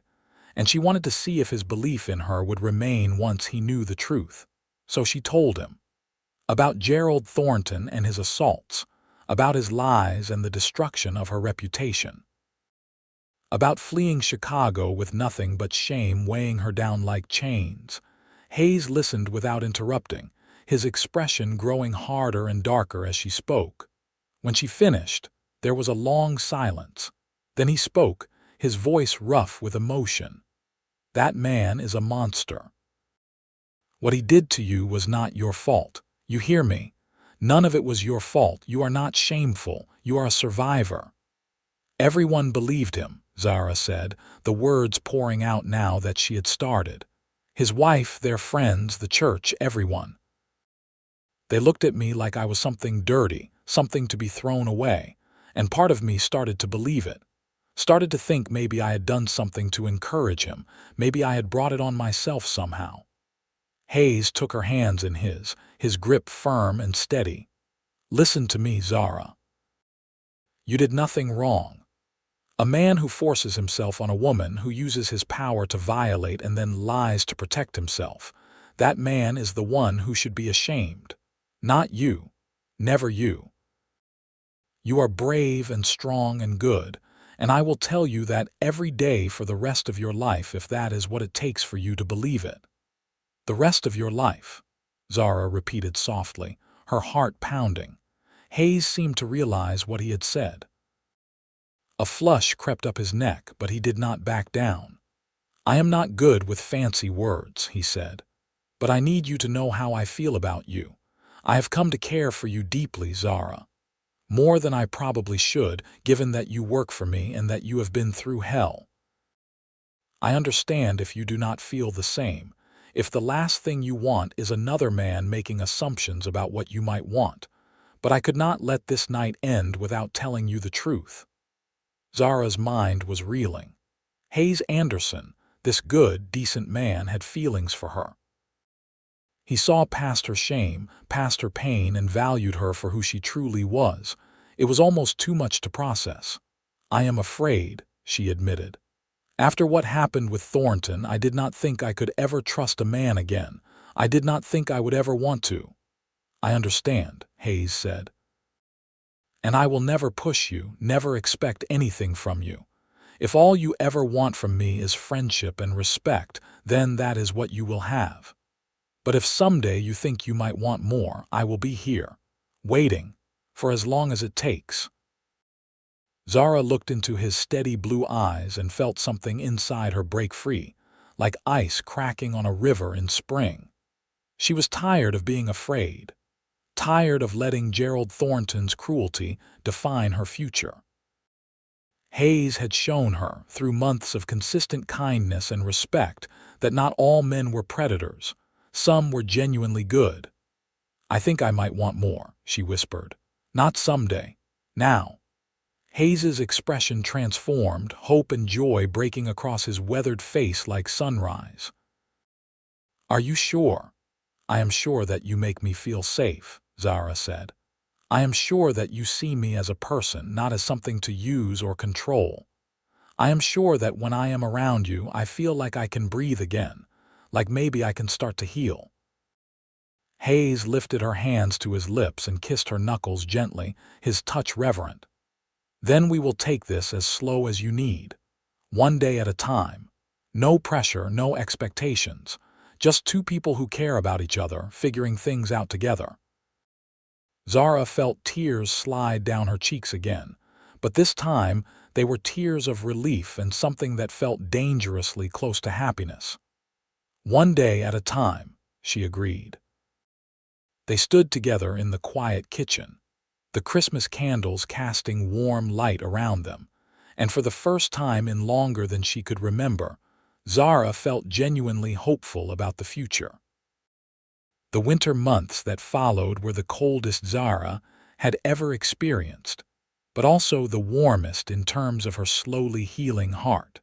And she wanted to see if his belief in her would remain once he knew the truth. So she told him. About Gerald Thornton and his assaults, about his lies and the destruction of her reputation. About fleeing Chicago with nothing but shame weighing her down like chains. Hayes listened without interrupting, his expression growing harder and darker as she spoke. When she finished, there was a long silence. Then he spoke, his voice rough with emotion. That man is a monster. What he did to you was not your fault. You hear me? None of it was your fault. You are not shameful. You are a survivor. Everyone believed him, Zara said, the words pouring out now that she had started. His wife, their friends, the church, everyone. They looked at me like I was something dirty, something to be thrown away, and part of me started to believe it. Started to think maybe I had done something to encourage him, maybe I had brought it on myself somehow. Hayes took her hands in his grip firm and steady. Listen to me, Zara. You did nothing wrong. A man who forces himself on a woman, who uses his power to violate and then lies to protect himself, that man is the one who should be ashamed. Not you. Never you. You are brave and strong and good, and I will tell you that every day for the rest of your life if that is what it takes for you to believe it. The rest of your life, Zara repeated softly, her heart pounding. Hayes seemed to realize what he had said. A flush crept up his neck, but he did not back down. I am not good with fancy words, he said, but I need you to know how I feel about you. I have come to care for you deeply, Zara. More than I probably should, given that you work for me and that you have been through hell. I understand if you do not feel the same, if the last thing you want is another man making assumptions about what you might want, but I could not let this night end without telling you the truth. Zara's mind was reeling. Hayes Anderson, this good, decent man, had feelings for her. He saw past her shame, past her pain, and valued her for who she truly was. It was almost too much to process. I am afraid, she admitted. After what happened with Thornton, I did not think I could ever trust a man again. I did not think I would ever want to. I understand, Hayes said. And I will never push you, never expect anything from you. If all you ever want from me is friendship and respect, then that is what you will have. But if someday you think you might want more, I will be here, waiting, for as long as it takes. Zara looked into his steady blue eyes and felt something inside her break free, like ice cracking on a river in spring. She was tired of being afraid, tired of letting Gerald Thornton's cruelty define her future. Hayes had shown her, through months of consistent kindness and respect, that not all men were predators. Some were genuinely good. I think I might want more, she whispered. Not someday. Now. Hayes's expression transformed, hope and joy breaking across his weathered face like sunrise. "Are you sure?" "I am sure that you make me feel safe," Zara said. "I am sure that you see me as a person, not as something to use or control. I am sure that when I am around you, I feel like I can breathe again, like maybe I can start to heal." Hayes lifted her hands to his lips and kissed her knuckles gently, his touch reverent. "Then we will take this as slow as you need. One day at a time. No pressure, no expectations. Just two people who care about each other, figuring things out together." Zara felt tears slide down her cheeks again, but this time they were tears of relief and something that felt dangerously close to happiness. "One day at a time," she agreed. They stood together in the quiet kitchen, the Christmas candles casting warm light around them, and for the first time in longer than she could remember, Zara felt genuinely hopeful about the future. The winter months that followed were the coldest Zara had ever experienced, but also the warmest in terms of her slowly healing heart.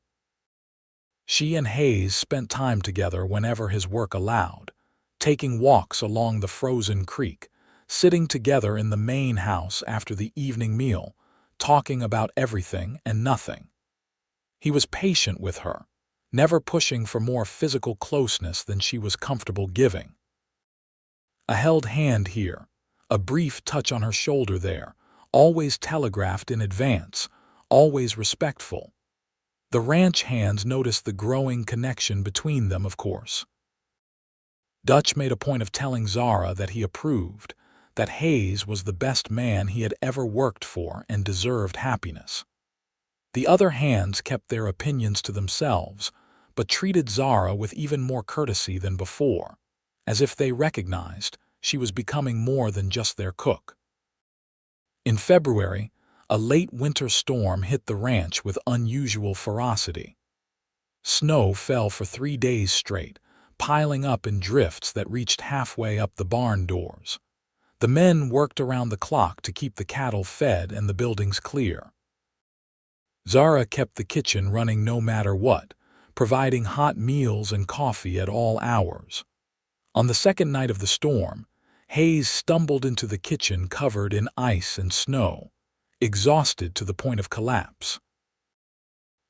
She and Hayes spent time together whenever his work allowed, taking walks along the frozen creek, sitting together in the main house after the evening meal, talking about everything and nothing. He was patient with her, never pushing for more physical closeness than she was comfortable giving. A held hand here, a brief touch on her shoulder there, always telegraphed in advance, always respectful. The ranch hands noticed the growing connection between them, of course. Dutch made a point of telling Zara that he approved, that Hayes was the best man he had ever worked for and deserved happiness. The other hands kept their opinions to themselves, but treated Zara with even more courtesy than before, as if they recognized she was becoming more than just their cook. In February, a late winter storm hit the ranch with unusual ferocity. Snow fell for 3 days straight, piling up in drifts that reached halfway up the barn doors. The men worked around the clock to keep the cattle fed and the buildings clear. Zara kept the kitchen running no matter what, providing hot meals and coffee at all hours. On the second night of the storm, Hayes stumbled into the kitchen covered in ice and snow, exhausted to the point of collapse.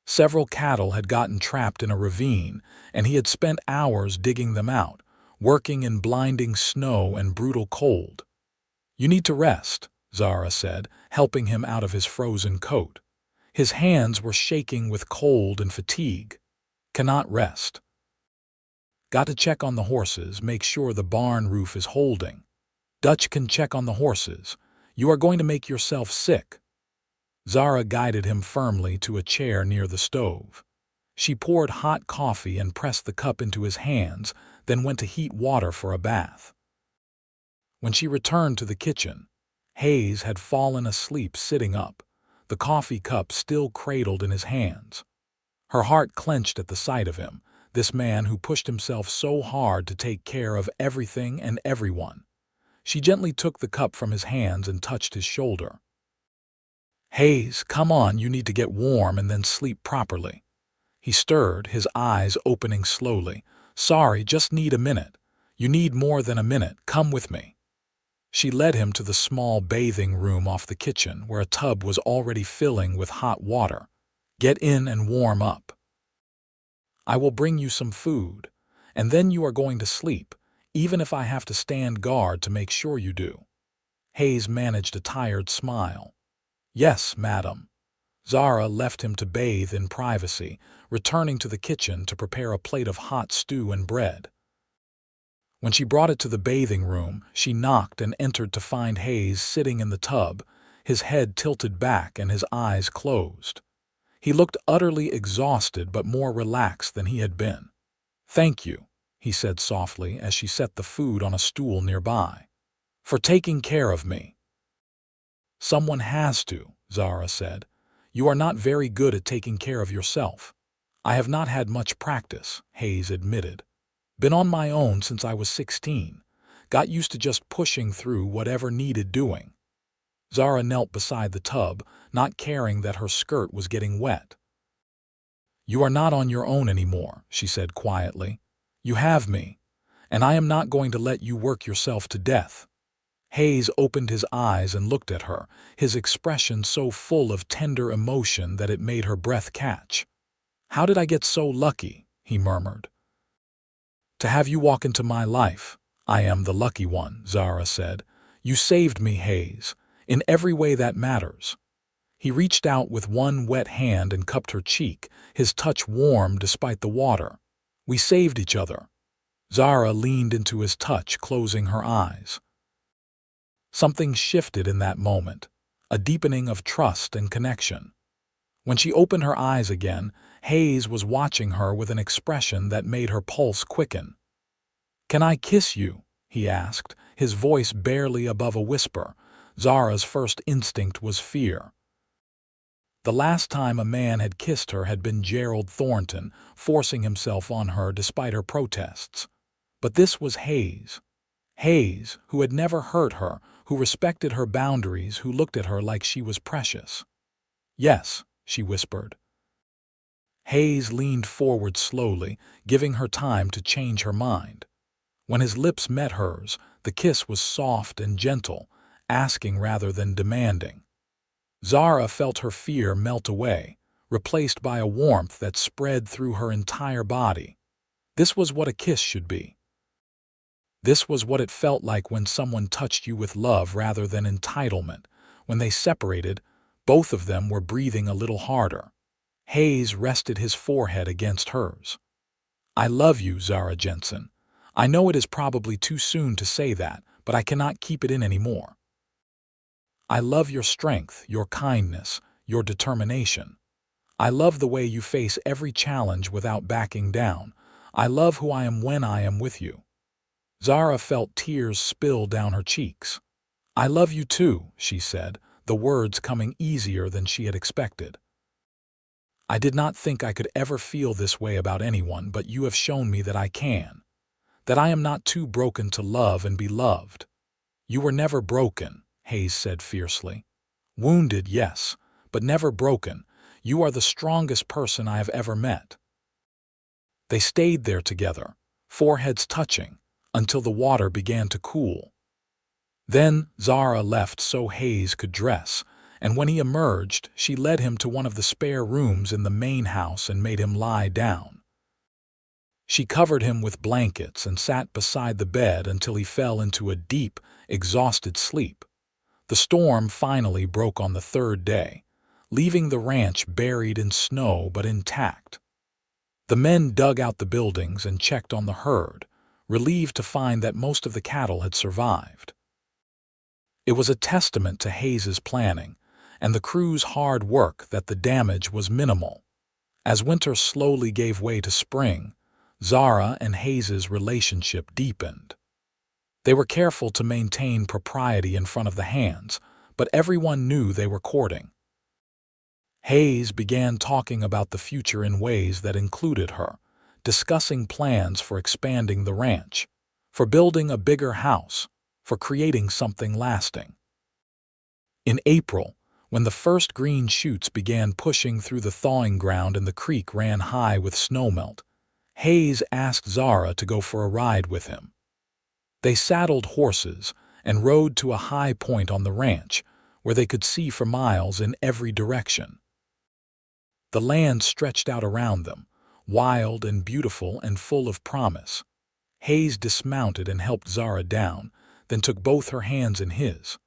Several cattle had gotten trapped in a ravine, and he had spent hours digging them out, working in blinding snow and brutal cold. "You need to rest," Zara said, helping him out of his frozen coat. His hands were shaking with cold and fatigue. "Cannot rest." "Got to check on the horses, make sure the barn roof is holding." "Dutch can check on the horses. You are going to make yourself sick." Zara guided him firmly to a chair near the stove. She poured hot coffee and pressed the cup into his hands, then went to heat water for a bath. When she returned to the kitchen, Hayes had fallen asleep sitting up, the coffee cup still cradled in his hands. Her heart clenched at the sight of him, this man who pushed himself so hard to take care of everything and everyone. She gently took the cup from his hands and touched his shoulder. "Hayes, come on, you need to get warm and then sleep properly." He stirred, his eyes opening slowly. "Sorry, just need a minute." "You need more than a minute. Come with me." She led him to the small bathing room off the kitchen, where a tub was already filling with hot water. "Get in and warm up. I will bring you some food, and then you are going to sleep, even if I have to stand guard to make sure you do." Hayes managed a tired smile. "Yes, madam." Zara left him to bathe in privacy, returning to the kitchen to prepare a plate of hot stew and bread. When she brought it to the bathing room, she knocked and entered to find Hayes sitting in the tub, his head tilted back and his eyes closed. He looked utterly exhausted but more relaxed than he had been. "Thank you," he said softly as she set the food on a stool nearby. "For taking care of me." "Someone has to," Zara said. "You are not very good at taking care of yourself." "I have not had much practice," Hayes admitted. "Been on my own since I was 16. Got used to just pushing through whatever needed doing." Zara knelt beside the tub, not caring that her skirt was getting wet. "You are not on your own anymore," she said quietly. "You have me, and I am not going to let you work yourself to death." Hayes opened his eyes and looked at her, his expression so full of tender emotion that it made her breath catch. "How did I get so lucky?" he murmured. "To have you walk into my life. I am the lucky one," Zara said. "You saved me, Hayes, in every way that matters." He reached out with one wet hand and cupped her cheek, his touch warm despite the water. "We saved each other." Zara leaned into his touch, closing her eyes. Something shifted in that moment, a deepening of trust and connection. When she opened her eyes again, Hayes was watching her with an expression that made her pulse quicken. "Can I kiss you?" he asked, his voice barely above a whisper. Zara's first instinct was fear. The last time a man had kissed her had been Gerald Thornton, forcing himself on her despite her protests. But this was Hayes. Hayes, who had never hurt her, who respected her boundaries, who looked at her like she was precious. "Yes," she whispered. Hayes leaned forward slowly, giving her time to change her mind. When his lips met hers, the kiss was soft and gentle, asking rather than demanding. Zara felt her fear melt away, replaced by a warmth that spread through her entire body. This was what a kiss should be. This was what it felt like when someone touched you with love rather than entitlement. When they separated, both of them were breathing a little harder. Hayes rested his forehead against hers. "I love you, Zara Jensen. I know it is probably too soon to say that, but I cannot keep it in anymore. I love your strength, your kindness, your determination. I love the way you face every challenge without backing down. I love who I am when I am with you." Zara felt tears spill down her cheeks. "I love you too," she said, the words coming easier than she had expected. "I did not think I could ever feel this way about anyone, but you have shown me that I can. That I am not too broken to love and be loved." "You were never broken," Hayes said fiercely. "Wounded, yes, but never broken. You are the strongest person I have ever met." They stayed there together, foreheads touching, until the water began to cool. Then Zara left so Hayes could dress, and when he emerged, she led him to one of the spare rooms in the main house and made him lie down. She covered him with blankets and sat beside the bed until he fell into a deep, exhausted sleep. The storm finally broke on the third day, leaving the ranch buried in snow but intact. The men dug out the buildings and checked on the herd, relieved to find that most of the cattle had survived. It was a testament to Hayes's planning and the crew's hard work that the damage was minimal. As winter slowly gave way to spring, Zara and Hayes's relationship deepened. They were careful to maintain propriety in front of the hands, but everyone knew they were courting. Hayes began talking about the future in ways that included her, discussing plans for expanding the ranch, for building a bigger house, for creating something lasting. In April, when the first green shoots began pushing through the thawing ground and the creek ran high with snowmelt, Hayes asked Zara to go for a ride with him. They saddled horses and rode to a high point on the ranch, where they could see for miles in every direction. The land stretched out around them, wild and beautiful and full of promise. Hayes dismounted and helped Zara down, then took both her hands in his.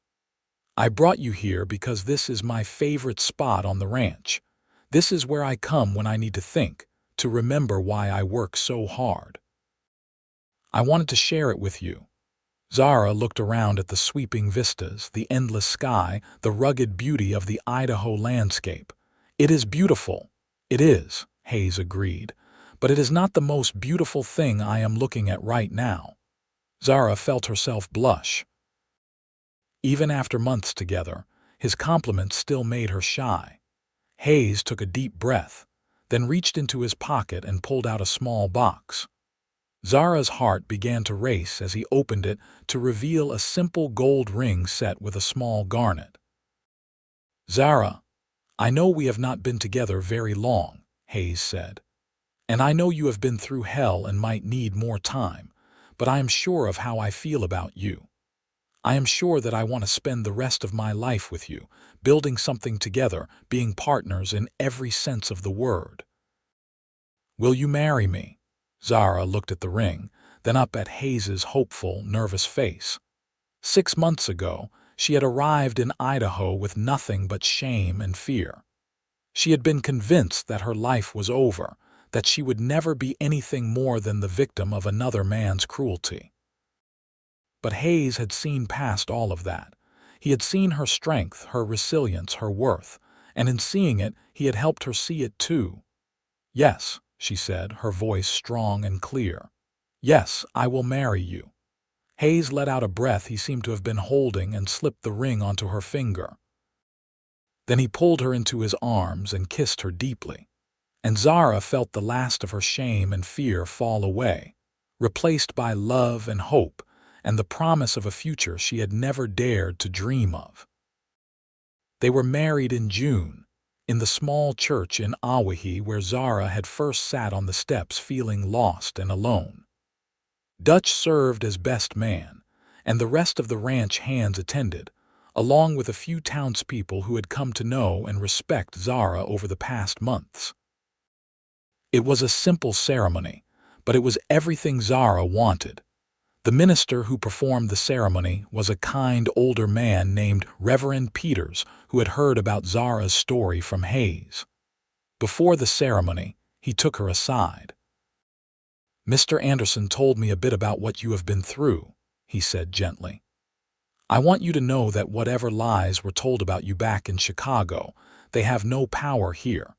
"I brought you here because this is my favorite spot on the ranch. This is where I come when I need to think, to remember why I work so hard. I wanted to share it with you." Zara looked around at the sweeping vistas, the endless sky, the rugged beauty of the Idaho landscape. "It is beautiful." "It is," Hayes agreed, "but it is not the most beautiful thing I am looking at right now." Zara felt herself blush. Even after months together, his compliments still made her shy. Hayes took a deep breath, then reached into his pocket and pulled out a small box. Zara's heart began to race as he opened it to reveal a simple gold ring set with a small garnet. Zara, I know we have not been together very long, Hayes said. And I know you have been through hell and might need more time, but I am sure of how I feel about you. I am sure that I want to spend the rest of my life with you, building something together, being partners in every sense of the word. Will you marry me? Zara looked at the ring, then up at Hayes's hopeful, nervous face. 6 months ago, she had arrived in Idaho with nothing but shame and fear. She had been convinced that her life was over, that she would never be anything more than the victim of another man's cruelty. But Hayes had seen past all of that. He had seen her strength, her resilience, her worth, and in seeing it, he had helped her see it too. Yes, she said, her voice strong and clear. Yes, I will marry you. Hayes let out a breath he seemed to have been holding and slipped the ring onto her finger. Then he pulled her into his arms and kissed her deeply. And Zara felt the last of her shame and fear fall away, replaced by love and hope and the promise of a future she had never dared to dream of. They were married in June, in the small church in Owyhee where Zara had first sat on the steps feeling lost and alone. Dutch served as best man, and the rest of the ranch hands attended, along with a few townspeople who had come to know and respect Zara over the past months. It was a simple ceremony, but it was everything Zara wanted. The minister who performed the ceremony was a kind older man named Reverend Peters who had heard about Zara's story from Hayes. Before the ceremony, he took her aside. "Mr. Anderson told me a bit about what you have been through," he said gently. "I want you to know that whatever lies were told about you back in Chicago, they have no power here.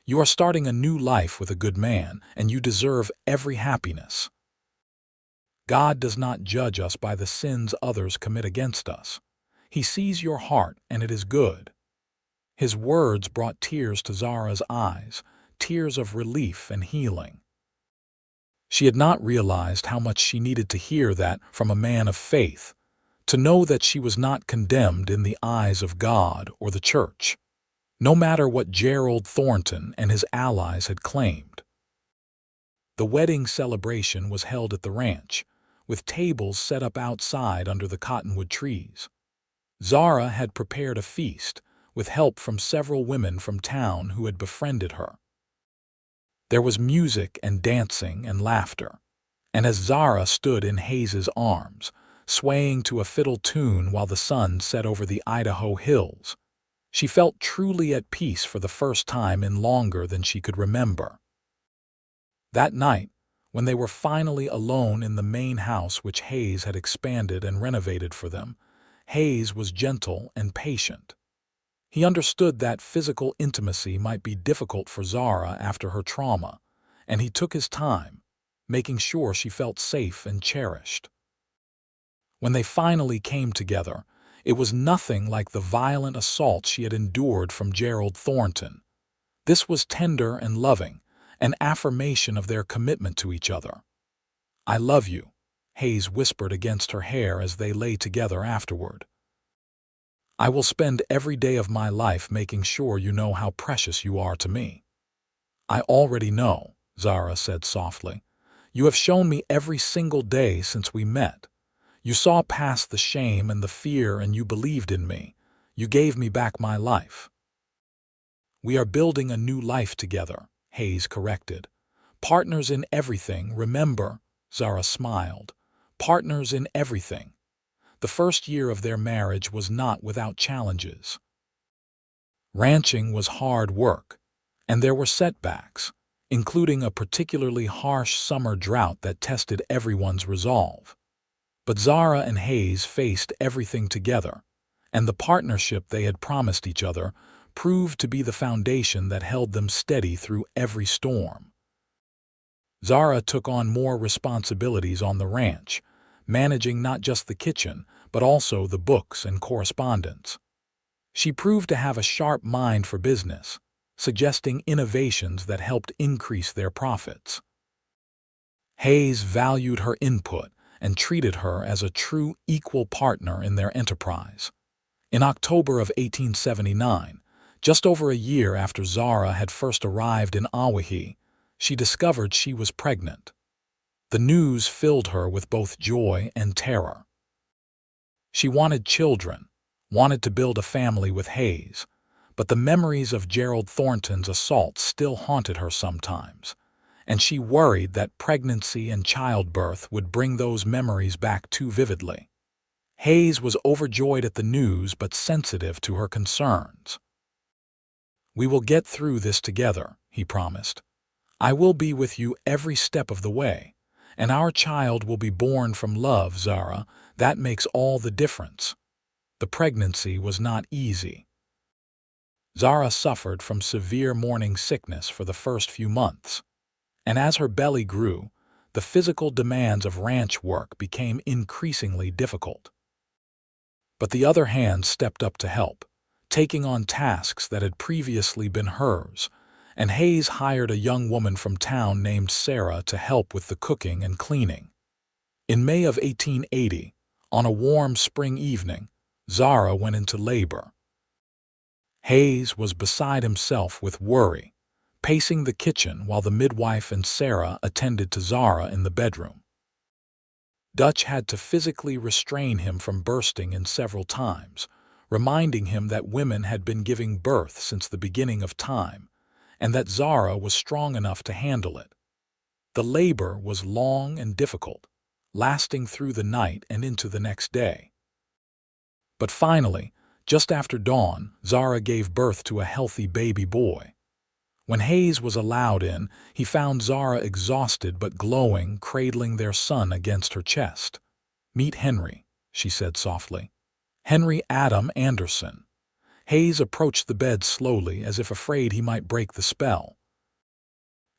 You are starting a new life with a good man, and you deserve every happiness. God does not judge us by the sins others commit against us. He sees your heart, and it is good." His words brought tears to Zara's eyes, tears of relief and healing. She had not realized how much she needed to hear that from a man of faith, to know that she was not condemned in the eyes of God or the church, no matter what Gerald Thornton and his allies had claimed. The wedding celebration was held at the ranch, with tables set up outside under the cottonwood trees. Zara had prepared a feast, with help from several women from town who had befriended her. There was music and dancing and laughter, and as Zara stood in Hayes's arms, swaying to a fiddle tune while the sun set over the Idaho hills, she felt truly at peace for the first time in longer than she could remember. That night, when they were finally alone in the main house which Hayes had expanded and renovated for them, Hayes was gentle and patient. He understood that physical intimacy might be difficult for Zara after her trauma, and he took his time, making sure she felt safe and cherished. When they finally came together, it was nothing like the violent assault she had endured from Gerald Thornton. This was tender and loving, an affirmation of their commitment to each other. "I love you," Hayes whispered against her hair as they lay together afterward. "I will spend every day of my life making sure you know how precious you are to me." "I already know," Zara said softly. "You have shown me every single day since we met. You saw past the shame and the fear and you believed in me. You gave me back my life." "We are building a new life together," Hayes corrected. "Partners in everything, remember," Zara smiled. "Partners in everything." The first year of their marriage was not without challenges. Ranching was hard work, and there were setbacks, including a particularly harsh summer drought that tested everyone's resolve. But Zara and Hayes faced everything together, and the partnership they had promised each other proved to be the foundation that held them steady through every storm. Zara took on more responsibilities on the ranch, managing not just the kitchen, but also the books and correspondence. She proved to have a sharp mind for business, suggesting innovations that helped increase their profits. Hayes valued her input and treated her as a true equal partner in their enterprise. In October of 1879, just over a year after Zara had first arrived in Owyhee, she discovered she was pregnant. The news filled her with both joy and terror. She wanted children, wanted to build a family with Hayes, but the memories of Gerald Thornton's assault still haunted her sometimes, and she worried that pregnancy and childbirth would bring those memories back too vividly. Hayes was overjoyed at the news but sensitive to her concerns. "We will get through this together," he promised. "I will be with you every step of the way, and our child will be born from love, Zara. That makes all the difference." The pregnancy was not easy. Zara suffered from severe morning sickness for the first few months, and as her belly grew, the physical demands of ranch work became increasingly difficult. But the other hand stepped up to help, taking on tasks that had previously been hers, and Hayes hired a young woman from town named Sarah to help with the cooking and cleaning. In May of 1880, on a warm spring evening, Zara went into labor. Hayes was beside himself with worry, pacing the kitchen while the midwife and Sarah attended to Zara in the bedroom. Dutch had to physically restrain him from bursting in several times, reminding him that women had been giving birth since the beginning of time, and that Zara was strong enough to handle it. The labor was long and difficult, lasting through the night and into the next day. But finally, just after dawn, Zara gave birth to a healthy baby boy. When Hayes was allowed in, he found Zara exhausted but glowing, cradling their son against her chest. "Meet Henry," she said softly. "Henry Adam Anderson." Hayes approached the bed slowly, as if afraid he might break the spell.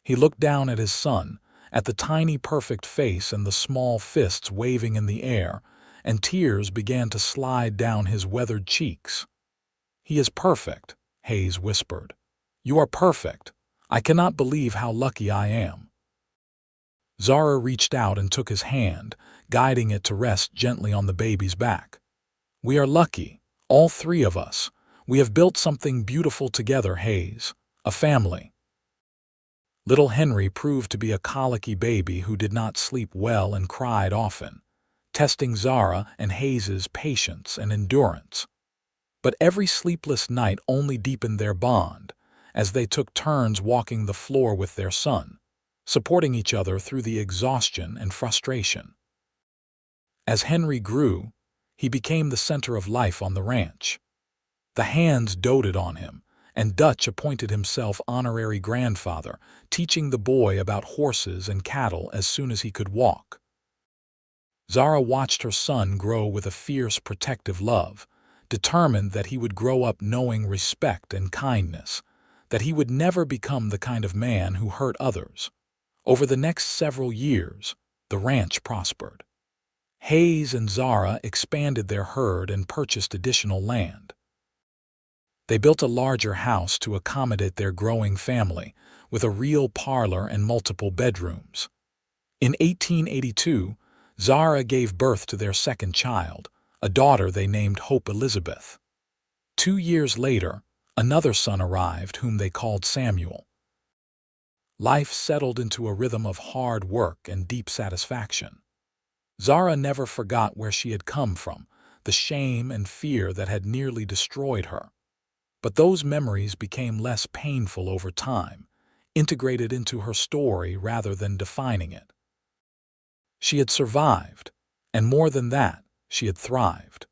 He looked down at his son, at the tiny perfect face and the small fists waving in the air, and tears began to slide down his weathered cheeks. "He is perfect," Hayes whispered. "You are perfect. I cannot believe how lucky I am." Zara reached out and took his hand, guiding it to rest gently on the baby's back. "We are lucky, all three of us. We have built something beautiful together, Hayes, a family." Little Henry proved to be a colicky baby who did not sleep well and cried often, testing Zara and Hayes's patience and endurance. But every sleepless night only deepened their bond, as they took turns walking the floor with their son, supporting each other through the exhaustion and frustration. As Henry grew, he became the center of life on the ranch. The hands doted on him, and Dutch appointed himself honorary grandfather, teaching the boy about horses and cattle as soon as he could walk. Zara watched her son grow with a fierce, protective love, determined that he would grow up knowing respect and kindness, that he would never become the kind of man who hurt others. Over the next several years, the ranch prospered. Hayes and Zara expanded their herd and purchased additional land. They built a larger house to accommodate their growing family, with a real parlor and multiple bedrooms. In 1882, Zara gave birth to their second child, a daughter they named Hope Elizabeth. 2 years later, another son arrived whom they called Samuel. Life settled into a rhythm of hard work and deep satisfaction. Zara never forgot where she had come from, the shame and fear that had nearly destroyed her. But those memories became less painful over time, integrated into her story rather than defining it. She had survived, and more than that, she had thrived.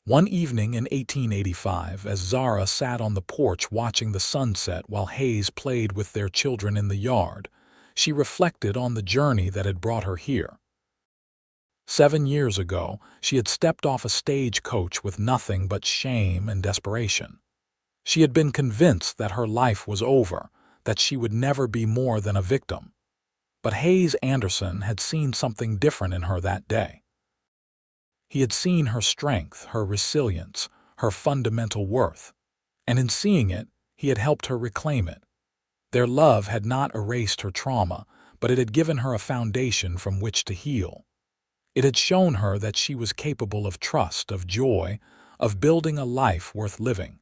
One evening in 1885, as Zara sat on the porch watching the sunset while Hayes played with their children in the yard, she reflected on the journey that had brought her here. 7 years ago, she had stepped off a stagecoach with nothing but shame and desperation. She had been convinced that her life was over, that she would never be more than a victim. But Hayes Anderson had seen something different in her that day. He had seen her strength, her resilience, her fundamental worth, and in seeing it, he had helped her reclaim it. Their love had not erased her trauma, but it had given her a foundation from which to heal. It had shown her that she was capable of trust, of joy, of building a life worth living.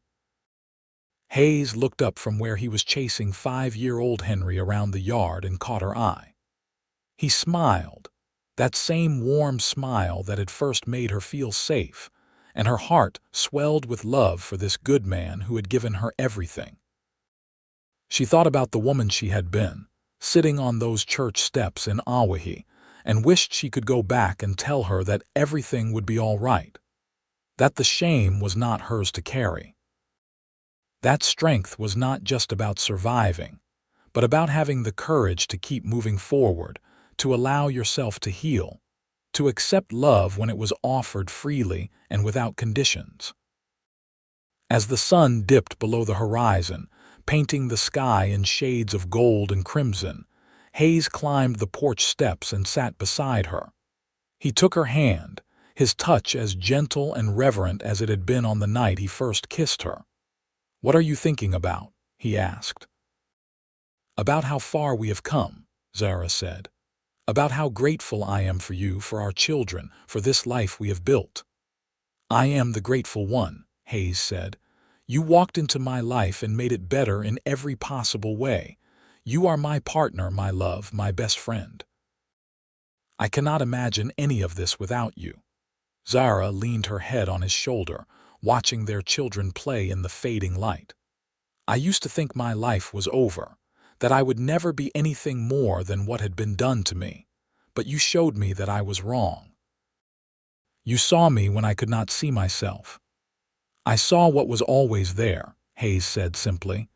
Hayes looked up from where he was chasing 5-year-old Henry around the yard and caught her eye. He smiled, that same warm smile that had first made her feel safe, and her heart swelled with love for this good man who had given her everything. She thought about the woman she had been, sitting on those church steps in Owyhee, and wished she could go back and tell her that everything would be all right, that the shame was not hers to carry. That strength was not just about surviving, but about having the courage to keep moving forward, to allow yourself to heal, to accept love when it was offered freely and without conditions. As the sun dipped below the horizon, painting the sky in shades of gold and crimson, Hayes climbed the porch steps and sat beside her. He took her hand, his touch as gentle and reverent as it had been on the night he first kissed her. "What are you thinking about?" he asked. "About how far we have come," Zara said. "About how grateful I am for you, for our children, for this life we have built." "I am the grateful one," Hayes said. "You walked into my life and made it better in every possible way. You are my partner, my love, my best friend. I cannot imagine any of this without you." Zara leaned her head on his shoulder, watching their children play in the fading light. "I used to think my life was over, that I would never be anything more than what had been done to me, but you showed me that I was wrong. You saw me when I could not see myself." "I saw what was always there," Hayes said simply.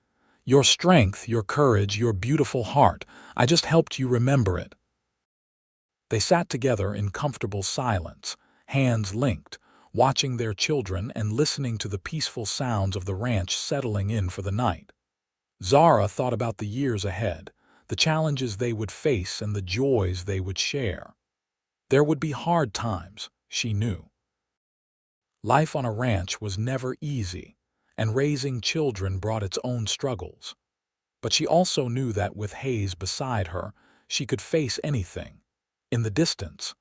"Your strength, your courage, your beautiful heart. I just helped you remember it." They sat together in comfortable silence, hands linked, watching their children and listening to the peaceful sounds of the ranch settling in for the night. Zara thought about the years ahead, the challenges they would face and the joys they would share. There would be hard times, she knew. Life on a ranch was never easy, and raising children brought its own struggles. But she also knew that with Hayes beside her, she could face anything. In the distance,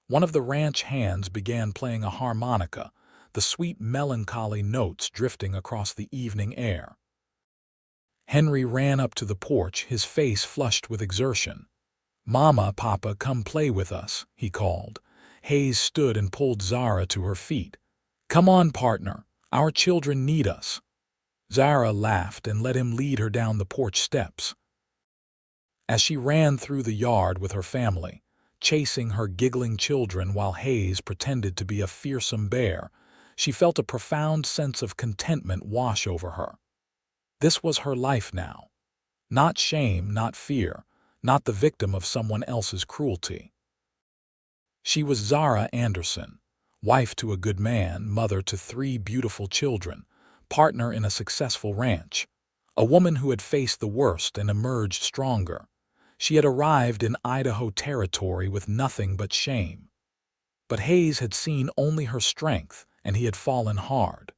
one of the ranch hands began playing a harmonica, the sweet melancholy notes drifting across the evening air. Henry ran up to the porch, his face flushed with exertion. "Mama, Papa, come play with us," he called. Hayes stood and pulled Zara to her feet. "Come on, partner, our children need us." Zara laughed and let him lead her down the porch steps. As she ran through the yard with her family, chasing her giggling children while Hayes pretended to be a fearsome bear, she felt a profound sense of contentment wash over her. This was her life now. Not shame, not fear, not the victim of someone else's cruelty. She was Zara Anderson, wife to a good man, mother to 3 beautiful children, partner in a successful ranch, a woman who had faced the worst and emerged stronger. She had arrived in Idaho Territory with nothing but shame. But Hayes had seen only her strength, and he had fallen hard.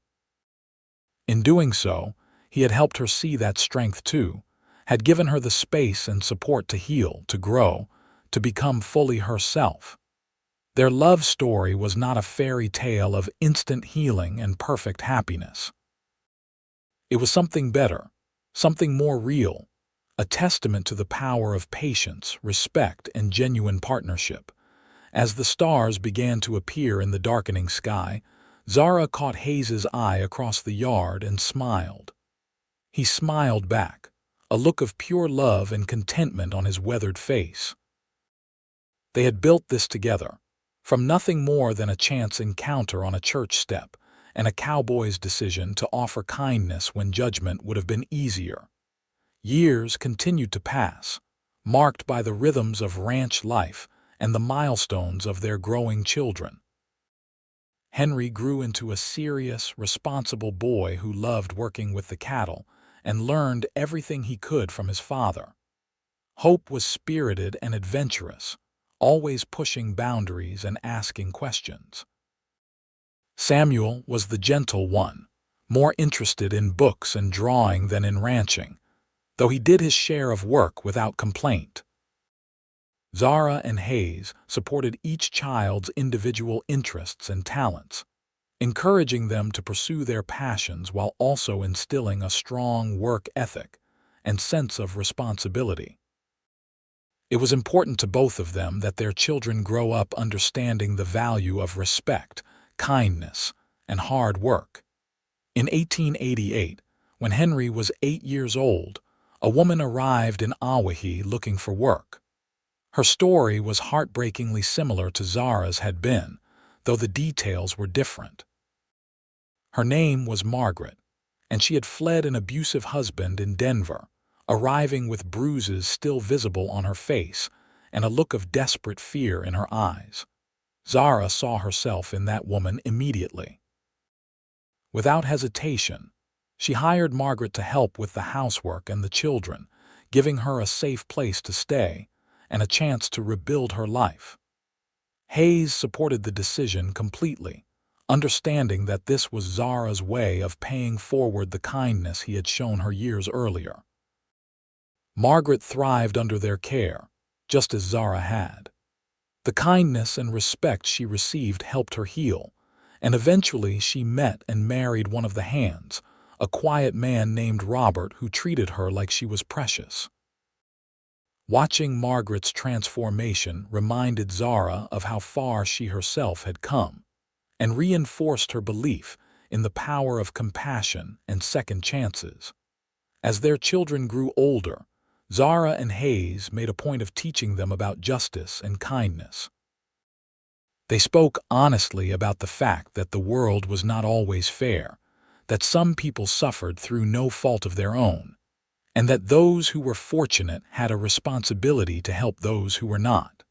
In doing so, he had helped her see that strength too, had given her the space and support to heal, to grow, to become fully herself. Their love story was not a fairy tale of instant healing and perfect happiness. It was something better, something more real, a testament to the power of patience, respect, and genuine partnership. As the stars began to appear in the darkening sky, Zara caught Hayes's eye across the yard and smiled. He smiled back, a look of pure love and contentment on his weathered face. They had built this together, from nothing more than a chance encounter on a church step and a cowboy's decision to offer kindness when judgment would have been easier. Years continued to pass, marked by the rhythms of ranch life and the milestones of their growing children. Henry grew into a serious, responsible boy who loved working with the cattle and learned everything he could from his father. Hope was spirited and adventurous, always pushing boundaries and asking questions. Samuel was the gentle one, more interested in books and drawing than in ranching, though he did his share of work without complaint. Zara and Hayes supported each child's individual interests and talents, encouraging them to pursue their passions while also instilling a strong work ethic and sense of responsibility. It was important to both of them that their children grow up understanding the value of respect, kindness, and hard work. In 1888, when Henry was 8 years old, a woman arrived in Owyhee looking for work. Her story was heartbreakingly similar to Zara's had been, though the details were different. Her name was Margaret, and she had fled an abusive husband in Denver, arriving with bruises still visible on her face and a look of desperate fear in her eyes. Zara saw herself in that woman immediately. Without hesitation, she hired Margaret to help with the housework and the children, giving her a safe place to stay and a chance to rebuild her life. Hayes supported the decision completely, understanding that this was Zara's way of paying forward the kindness he had shown her years earlier. Margaret thrived under their care, just as Zara had. The kindness and respect she received helped her heal, and eventually she met and married one of the hands, a quiet man named Robert who treated her like she was precious. Watching Margaret's transformation reminded Zara of how far she herself had come, and reinforced her belief in the power of compassion and second chances. As their children grew older, Zara and Hayes made a point of teaching them about justice and kindness. They spoke honestly about the fact that the world was not always fair, that some people suffered through no fault of their own, and that those who were fortunate had a responsibility to help those who were not.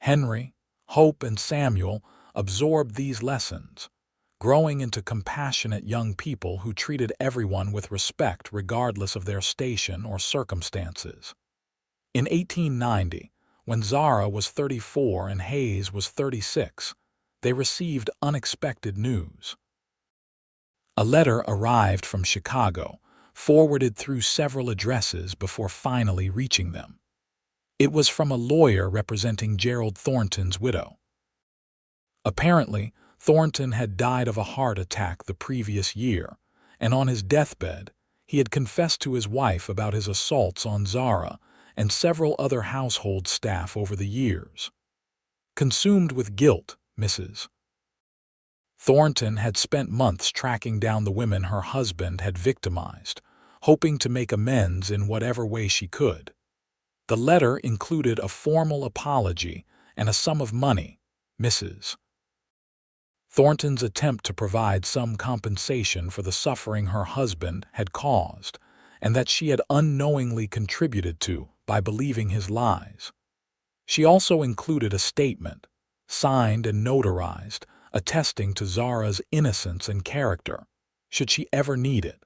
Henry, Hope, and Samuel absorbed these lessons, growing into compassionate young people who treated everyone with respect regardless of their station or circumstances. In 1890, when Zara was 34 and Hayes was 36, they received unexpected news. A letter arrived from Chicago, forwarded through several addresses before finally reaching them. It was from a lawyer representing Gerald Thornton's widow. Apparently, Thornton had died of a heart attack the previous year, and on his deathbed, he had confessed to his wife about his assaults on Zara and several other household staff over the years. Consumed with guilt, Mrs. Thornton had spent months tracking down the women her husband had victimized, hoping to make amends in whatever way she could. The letter included a formal apology and a sum of money, Mrs. Thornton's attempt to provide some compensation for the suffering her husband had caused, and that she had unknowingly contributed to by believing his lies. She also included a statement, signed and notarized, attesting to Zara's innocence and character, should she ever need it.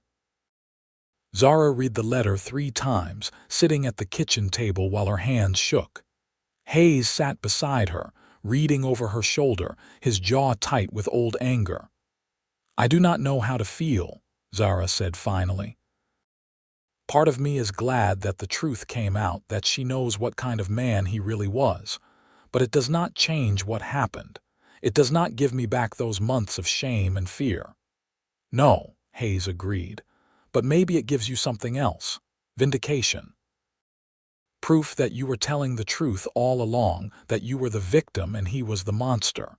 Zara read the letter 3 times, sitting at the kitchen table while her hands shook. Hayes sat beside her, reading over her shoulder, his jaw tight with old anger. "I do not know how to feel," Zara said finally. "Part of me is glad that the truth came out, that she knows what kind of man he really was, but it does not change what happened. It does not give me back those months of shame and fear." "No," Hayes agreed, "but maybe it gives you something else. Vindication. Proof that you were telling the truth all along, that you were the victim and he was the monster.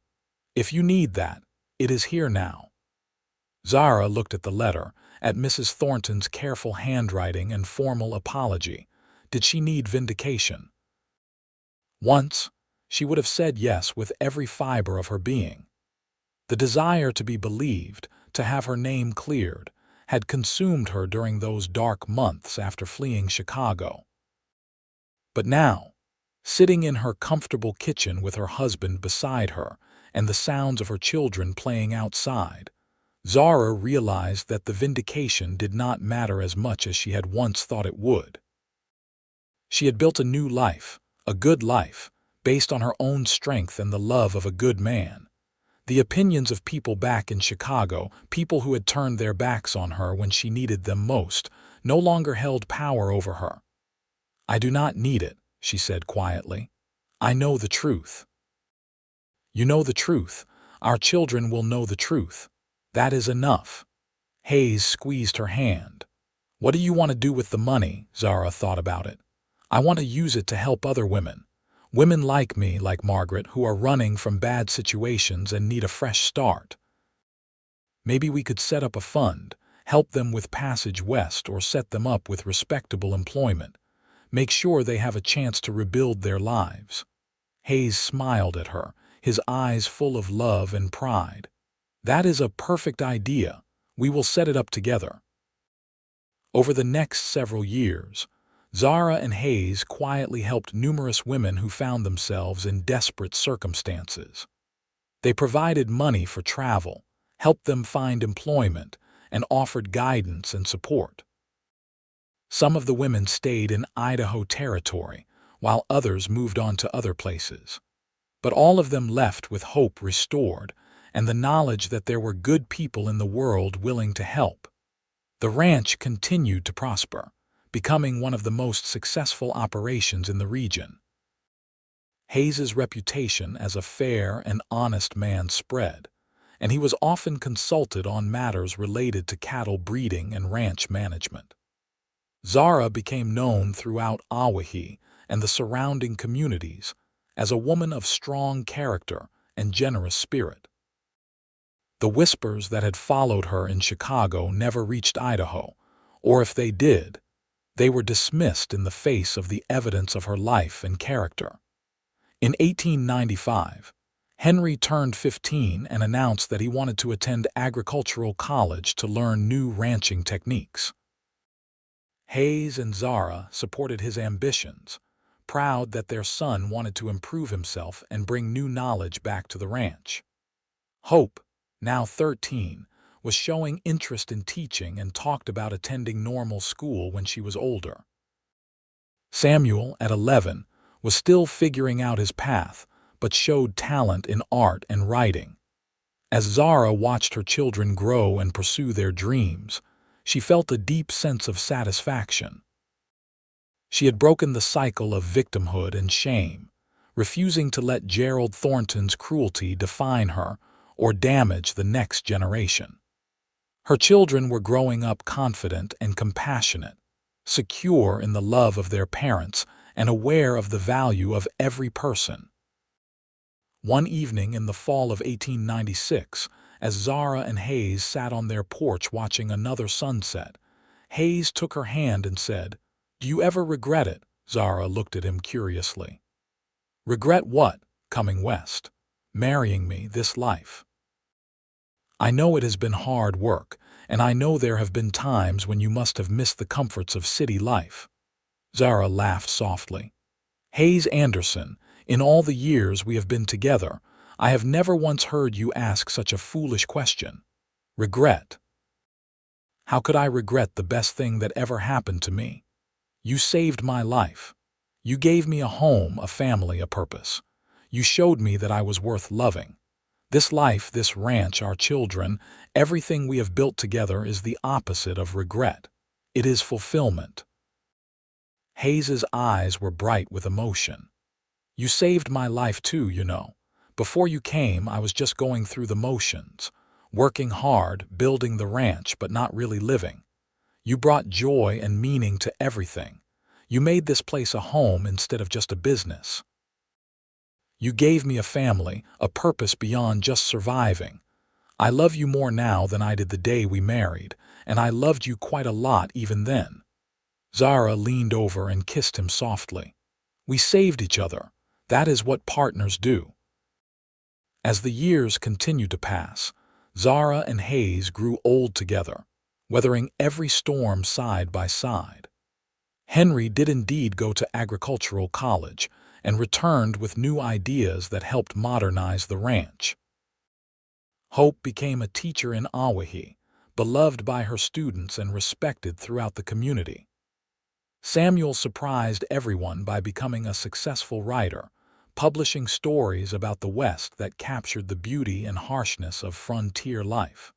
If you need that, it is here now." Zara looked at the letter, at Mrs. Thornton's careful handwriting and formal apology. Did she need vindication? Once, she would have said yes with every fiber of her being. The desire to be believed, to have her name cleared, had consumed her during those dark months after fleeing Chicago. But now, sitting in her comfortable kitchen with her husband beside her and the sounds of her children playing outside, Zara realized that the vindication did not matter as much as she had once thought it would. She had built a new life, a good life, based on her own strength and the love of a good man. The opinions of people back in Chicago, people who had turned their backs on her when she needed them most, no longer held power over her. "I do not need it," she said quietly. "I know the truth." "You know the truth. Our children will know the truth. That is enough." Hayes squeezed her hand. "What do you want to do with the money?" Zara thought about it. "I want to use it to help other women. Women like me, like Margaret, who are running from bad situations and need a fresh start. Maybe we could set up a fund, help them with passage west, or set them up with respectable employment. Make sure they have a chance to rebuild their lives." Hayes smiled at her, his eyes full of love and pride. "That is a perfect idea. We will set it up together." Over the next several years, Zara and Hayes quietly helped numerous women who found themselves in desperate circumstances. They provided money for travel, helped them find employment, and offered guidance and support. Some of the women stayed in Idaho Territory, while others moved on to other places. But all of them left with hope restored and the knowledge that there were good people in the world willing to help. The ranch continued to prosper, becoming one of the most successful operations in the region. Hayes's reputation as a fair and honest man spread, and he was often consulted on matters related to cattle breeding and ranch management. Zara became known throughout Owyhee and the surrounding communities as a woman of strong character and generous spirit. The whispers that had followed her in Chicago never reached Idaho, or if they did, they were dismissed in the face of the evidence of her life and character. In 1895, Henry turned 15 and announced that he wanted to attend agricultural college to learn new ranching techniques. Hayes and Zara supported his ambitions, proud that their son wanted to improve himself and bring new knowledge back to the ranch. Hope, now 13, was showing interest in teaching and talked about attending normal school when she was older. Samuel, at 11, was still figuring out his path, but showed talent in art and writing. As Zara watched her children grow and pursue their dreams, she felt a deep sense of satisfaction. She had broken the cycle of victimhood and shame, refusing to let Gerald Thornton's cruelty define her or damage the next generation. Her children were growing up confident and compassionate, secure in the love of their parents and aware of the value of every person. One evening in the fall of 1896, as Zara and Hayes sat on their porch watching another sunset, Hayes took her hand and said, "Do you ever regret it?" Zara looked at him curiously. "Regret what? Coming west? Marrying me this life? I know it has been hard work, and I know there have been times when you must have missed the comforts of city life." Zara laughed softly. "Hayes Anderson, in all the years we have been together, I have never once heard you ask such a foolish question. Regret? How could I regret the best thing that ever happened to me? You saved my life. You gave me a home, a family, a purpose. You showed me that I was worth loving. This life, this ranch, our children, everything we have built together is the opposite of regret. It is fulfillment." Hayes's eyes were bright with emotion. "You saved my life too, you know. Before you came, I was just going through the motions, working hard, building the ranch, but not really living. You brought joy and meaning to everything. You made this place a home instead of just a business. You gave me a family, a purpose beyond just surviving. I love you more now than I did the day we married, and I loved you quite a lot even then." Zara leaned over and kissed him softly. "We saved each other. That is what partners do." As the years continued to pass, Zara and Hayes grew old together, weathering every storm side by side. Henry did indeed go to agricultural college and returned with new ideas that helped modernize the ranch. Hope became a teacher in Owyhee, beloved by her students and respected throughout the community. Samuel surprised everyone by becoming a successful writer, publishing stories about the West that captured the beauty and harshness of frontier life.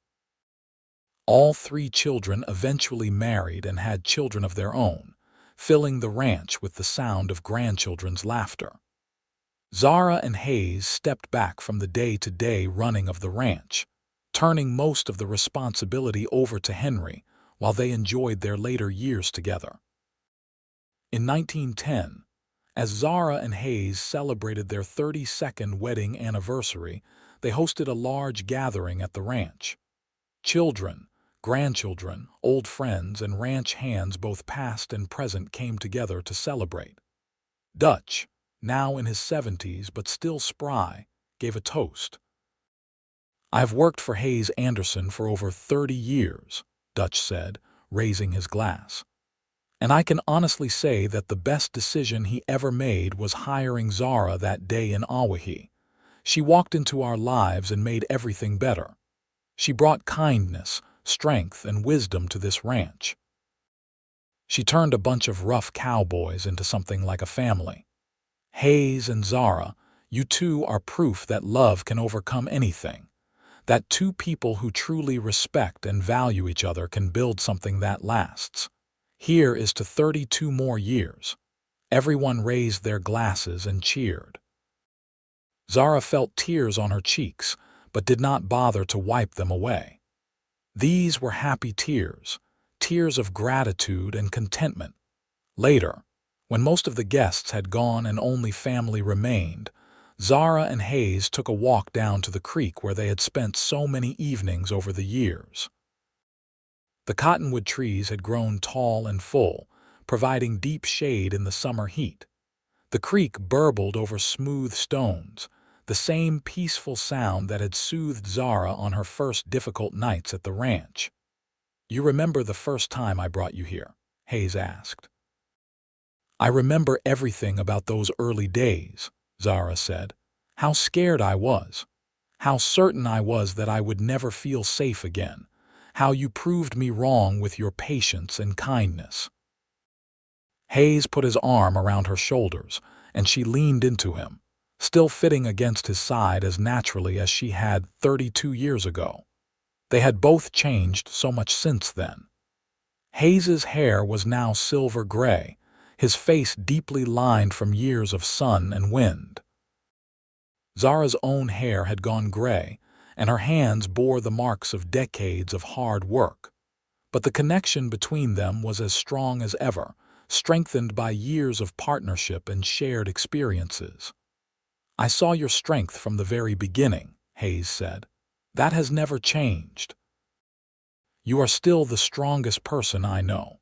All three children eventually married and had children of their own, filling the ranch with the sound of grandchildren's laughter. Zara and Hayes stepped back from the day-to-day running of the ranch, turning most of the responsibility over to Henry while they enjoyed their later years together. In 1910, as Zara and Hayes celebrated their 32nd wedding anniversary, they hosted a large gathering at the ranch. Children, grandchildren, old friends, and ranch hands both past and present came together to celebrate. Dutch, now in his 70s but still spry, gave a toast. "I've worked for Hayes Anderson for over 30 years, Dutch said, raising his glass. "And I can honestly say that the best decision he ever made was hiring Zara that day in Owyhee. She walked into our lives and made everything better. She brought kindness, strength, and wisdom to this ranch. She turned a bunch of rough cowboys into something like a family. Hayes and Zara, you two are proof that love can overcome anything, that two people who truly respect and value each other can build something that lasts. Here is to 32 more years." Everyone raised their glasses and cheered. Zara felt tears on her cheeks, but did not bother to wipe them away. These were happy tears, tears of gratitude and contentment. Later, when most of the guests had gone and only family remained, Zara and Hayes took a walk down to the creek where they had spent so many evenings over the years. The cottonwood trees had grown tall and full, providing deep shade in the summer heat. The creek burbled over smooth stones, the same peaceful sound that had soothed Zara on her first difficult nights at the ranch. "You remember the first time I brought you here?" Hayes asked. "I remember everything about those early days," Zara said. "How scared I was. How certain I was that I would never feel safe again. How you proved me wrong with your patience and kindness." Hayes put his arm around her shoulders, and she leaned into him, still fitting against his side as naturally as she had 32 years ago. They had both changed so much since then. Hayes's hair was now silver gray, his face deeply lined from years of sun and wind. Zara's own hair had gone gray, and her hands bore the marks of decades of hard work. But the connection between them was as strong as ever, strengthened by years of partnership and shared experiences. "I saw your strength from the very beginning," Hayes said. "That has never changed. You are still the strongest person I know."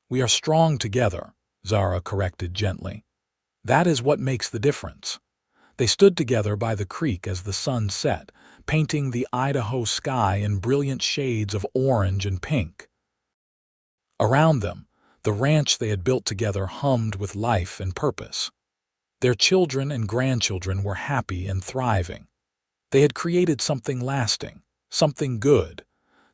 "We are strong together," Zara corrected gently. "That is what makes the difference." They stood together by the creek as the sun set, painting the Idaho sky in brilliant shades of orange and pink. Around them, the ranch they had built together hummed with life and purpose. Their children and grandchildren were happy and thriving. They had created something lasting, something good.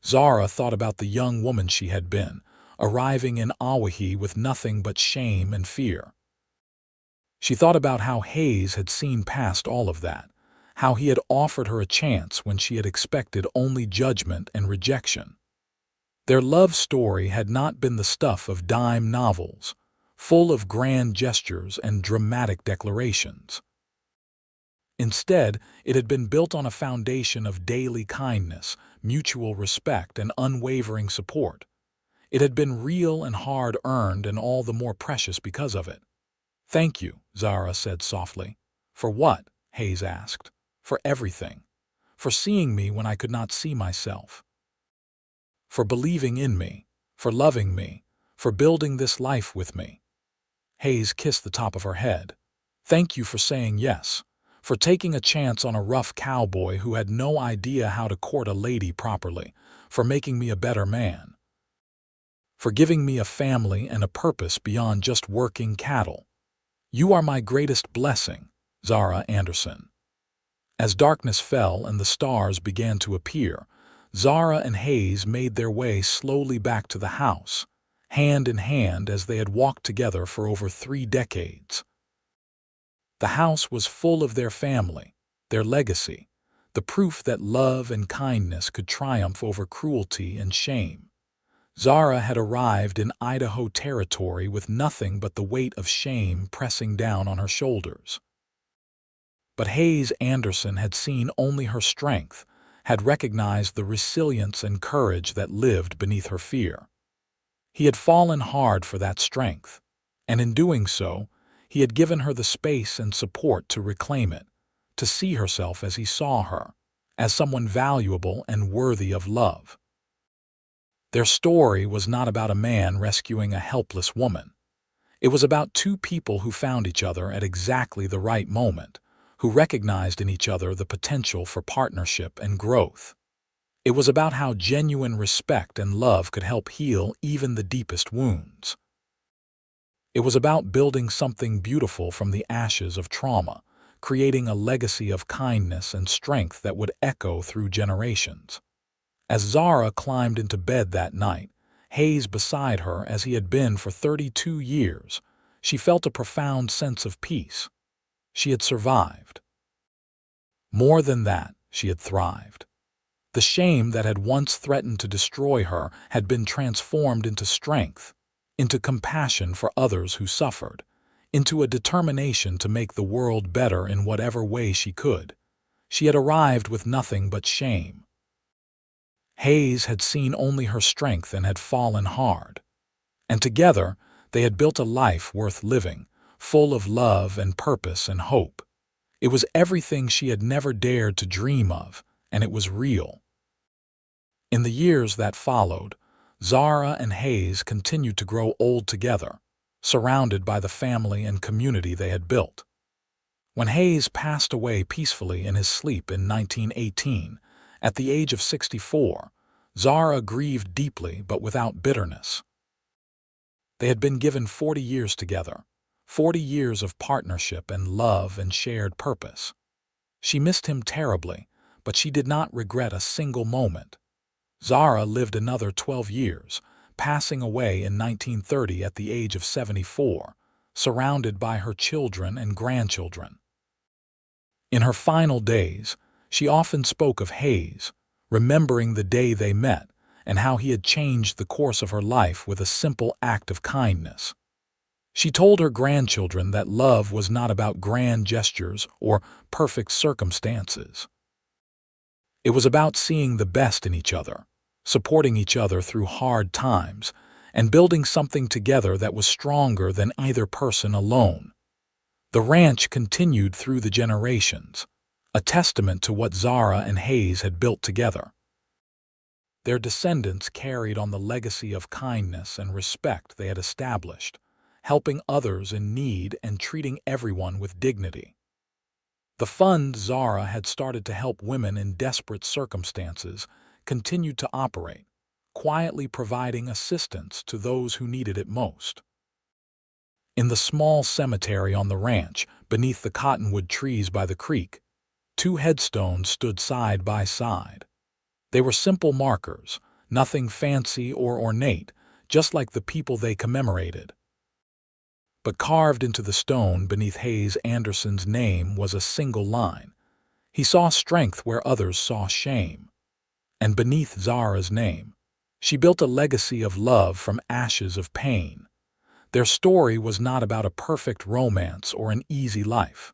Zara thought about the young woman she had been, arriving in Owyhee with nothing but shame and fear. She thought about how Hayes had seen past all of that, how he had offered her a chance when she had expected only judgment and rejection. Their love story had not been the stuff of dime novels, full of grand gestures and dramatic declarations. Instead, it had been built on a foundation of daily kindness, mutual respect, and unwavering support. It had been real and hard-earned, and all the more precious because of it. "Thank you," Zara said softly. "For what?" Hayes asked. "For everything. For seeing me when I could not see myself. For believing in me. For loving me. For building this life with me." Hayes kissed the top of her head. "Thank you for saying yes. For taking a chance on a rough cowboy who had no idea how to court a lady properly. For making me a better man. For giving me a family and a purpose beyond just working cattle. You are my greatest blessing, Zara Anderson." As darkness fell and the stars began to appear, Zara and Hayes made their way slowly back to the house, hand in hand as they had walked together for over 3 decades. The house was full of their family, their legacy, the proof that love and kindness could triumph over cruelty and shame. Zara had arrived in Idaho Territory with nothing but the weight of shame pressing down on her shoulders. But Hayes Anderson had seen only her strength, had recognized the resilience and courage that lived beneath her fear. He had fallen hard for that strength, and in doing so, he had given her the space and support to reclaim it, to see herself as he saw her, as someone valuable and worthy of love. Their story was not about a man rescuing a helpless woman. It was about two people who found each other at exactly the right moment, who recognized in each other the potential for partnership and growth. It was about how genuine respect and love could help heal even the deepest wounds. It was about building something beautiful from the ashes of trauma, creating a legacy of kindness and strength that would echo through generations. As Zara climbed into bed that night, Hayes beside her as he had been for 32 years, she felt a profound sense of peace. She had survived. More than that, she had thrived. The shame that had once threatened to destroy her had been transformed into strength, into compassion for others who suffered, into a determination to make the world better in whatever way she could. She had arrived with nothing but shame. Hayes had seen only her strength and had fallen hard. And together, they had built a life worth living, full of love and purpose and hope. It was everything she had never dared to dream of, and it was real. In the years that followed, Zara and Hayes continued to grow old together, surrounded by the family and community they had built. When Hayes passed away peacefully in his sleep in 1918, at the age of 64, Zara grieved deeply but without bitterness. They had been given 40 years together, 40 years of partnership and love and shared purpose. She missed him terribly, but she did not regret a single moment. Zara lived another 12 years, passing away in 1930 at the age of 74, surrounded by her children and grandchildren. In her final days, she often spoke of Hayes, remembering the day they met and how he had changed the course of her life with a simple act of kindness. She told her grandchildren that love was not about grand gestures or perfect circumstances. It was about seeing the best in each other, supporting each other through hard times, and building something together that was stronger than either person alone. The ranch continued through the generations, a testament to what Zara and Hayes had built together. Their descendants carried on the legacy of kindness and respect they had established, helping others in need and treating everyone with dignity. The fund Zara had started to help women in desperate circumstances continued to operate, quietly providing assistance to those who needed it most. In the small cemetery on the ranch, beneath the cottonwood trees by the creek, two headstones stood side by side. They were simple markers, nothing fancy or ornate, just like the people they commemorated. But carved into the stone beneath Hayes Anderson's name was a single line. He saw strength where others saw shame. And beneath Zara's name, she built a legacy of love from ashes of pain. Their story was not about a perfect romance or an easy life.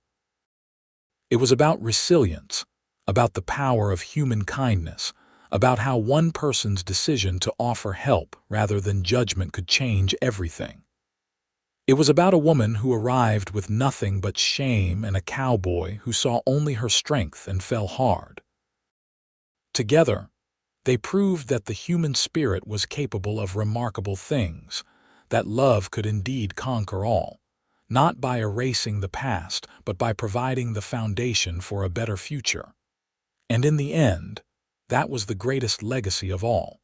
It was about resilience, about the power of human kindness, about how one person's decision to offer help rather than judgment could change everything. It was about a woman who arrived with nothing but shame and a cowboy who saw only her strength and fell hard. Together, they proved that the human spirit was capable of remarkable things, that love could indeed conquer all, not by erasing the past, but by providing the foundation for a better future. And in the end, that was the greatest legacy of all.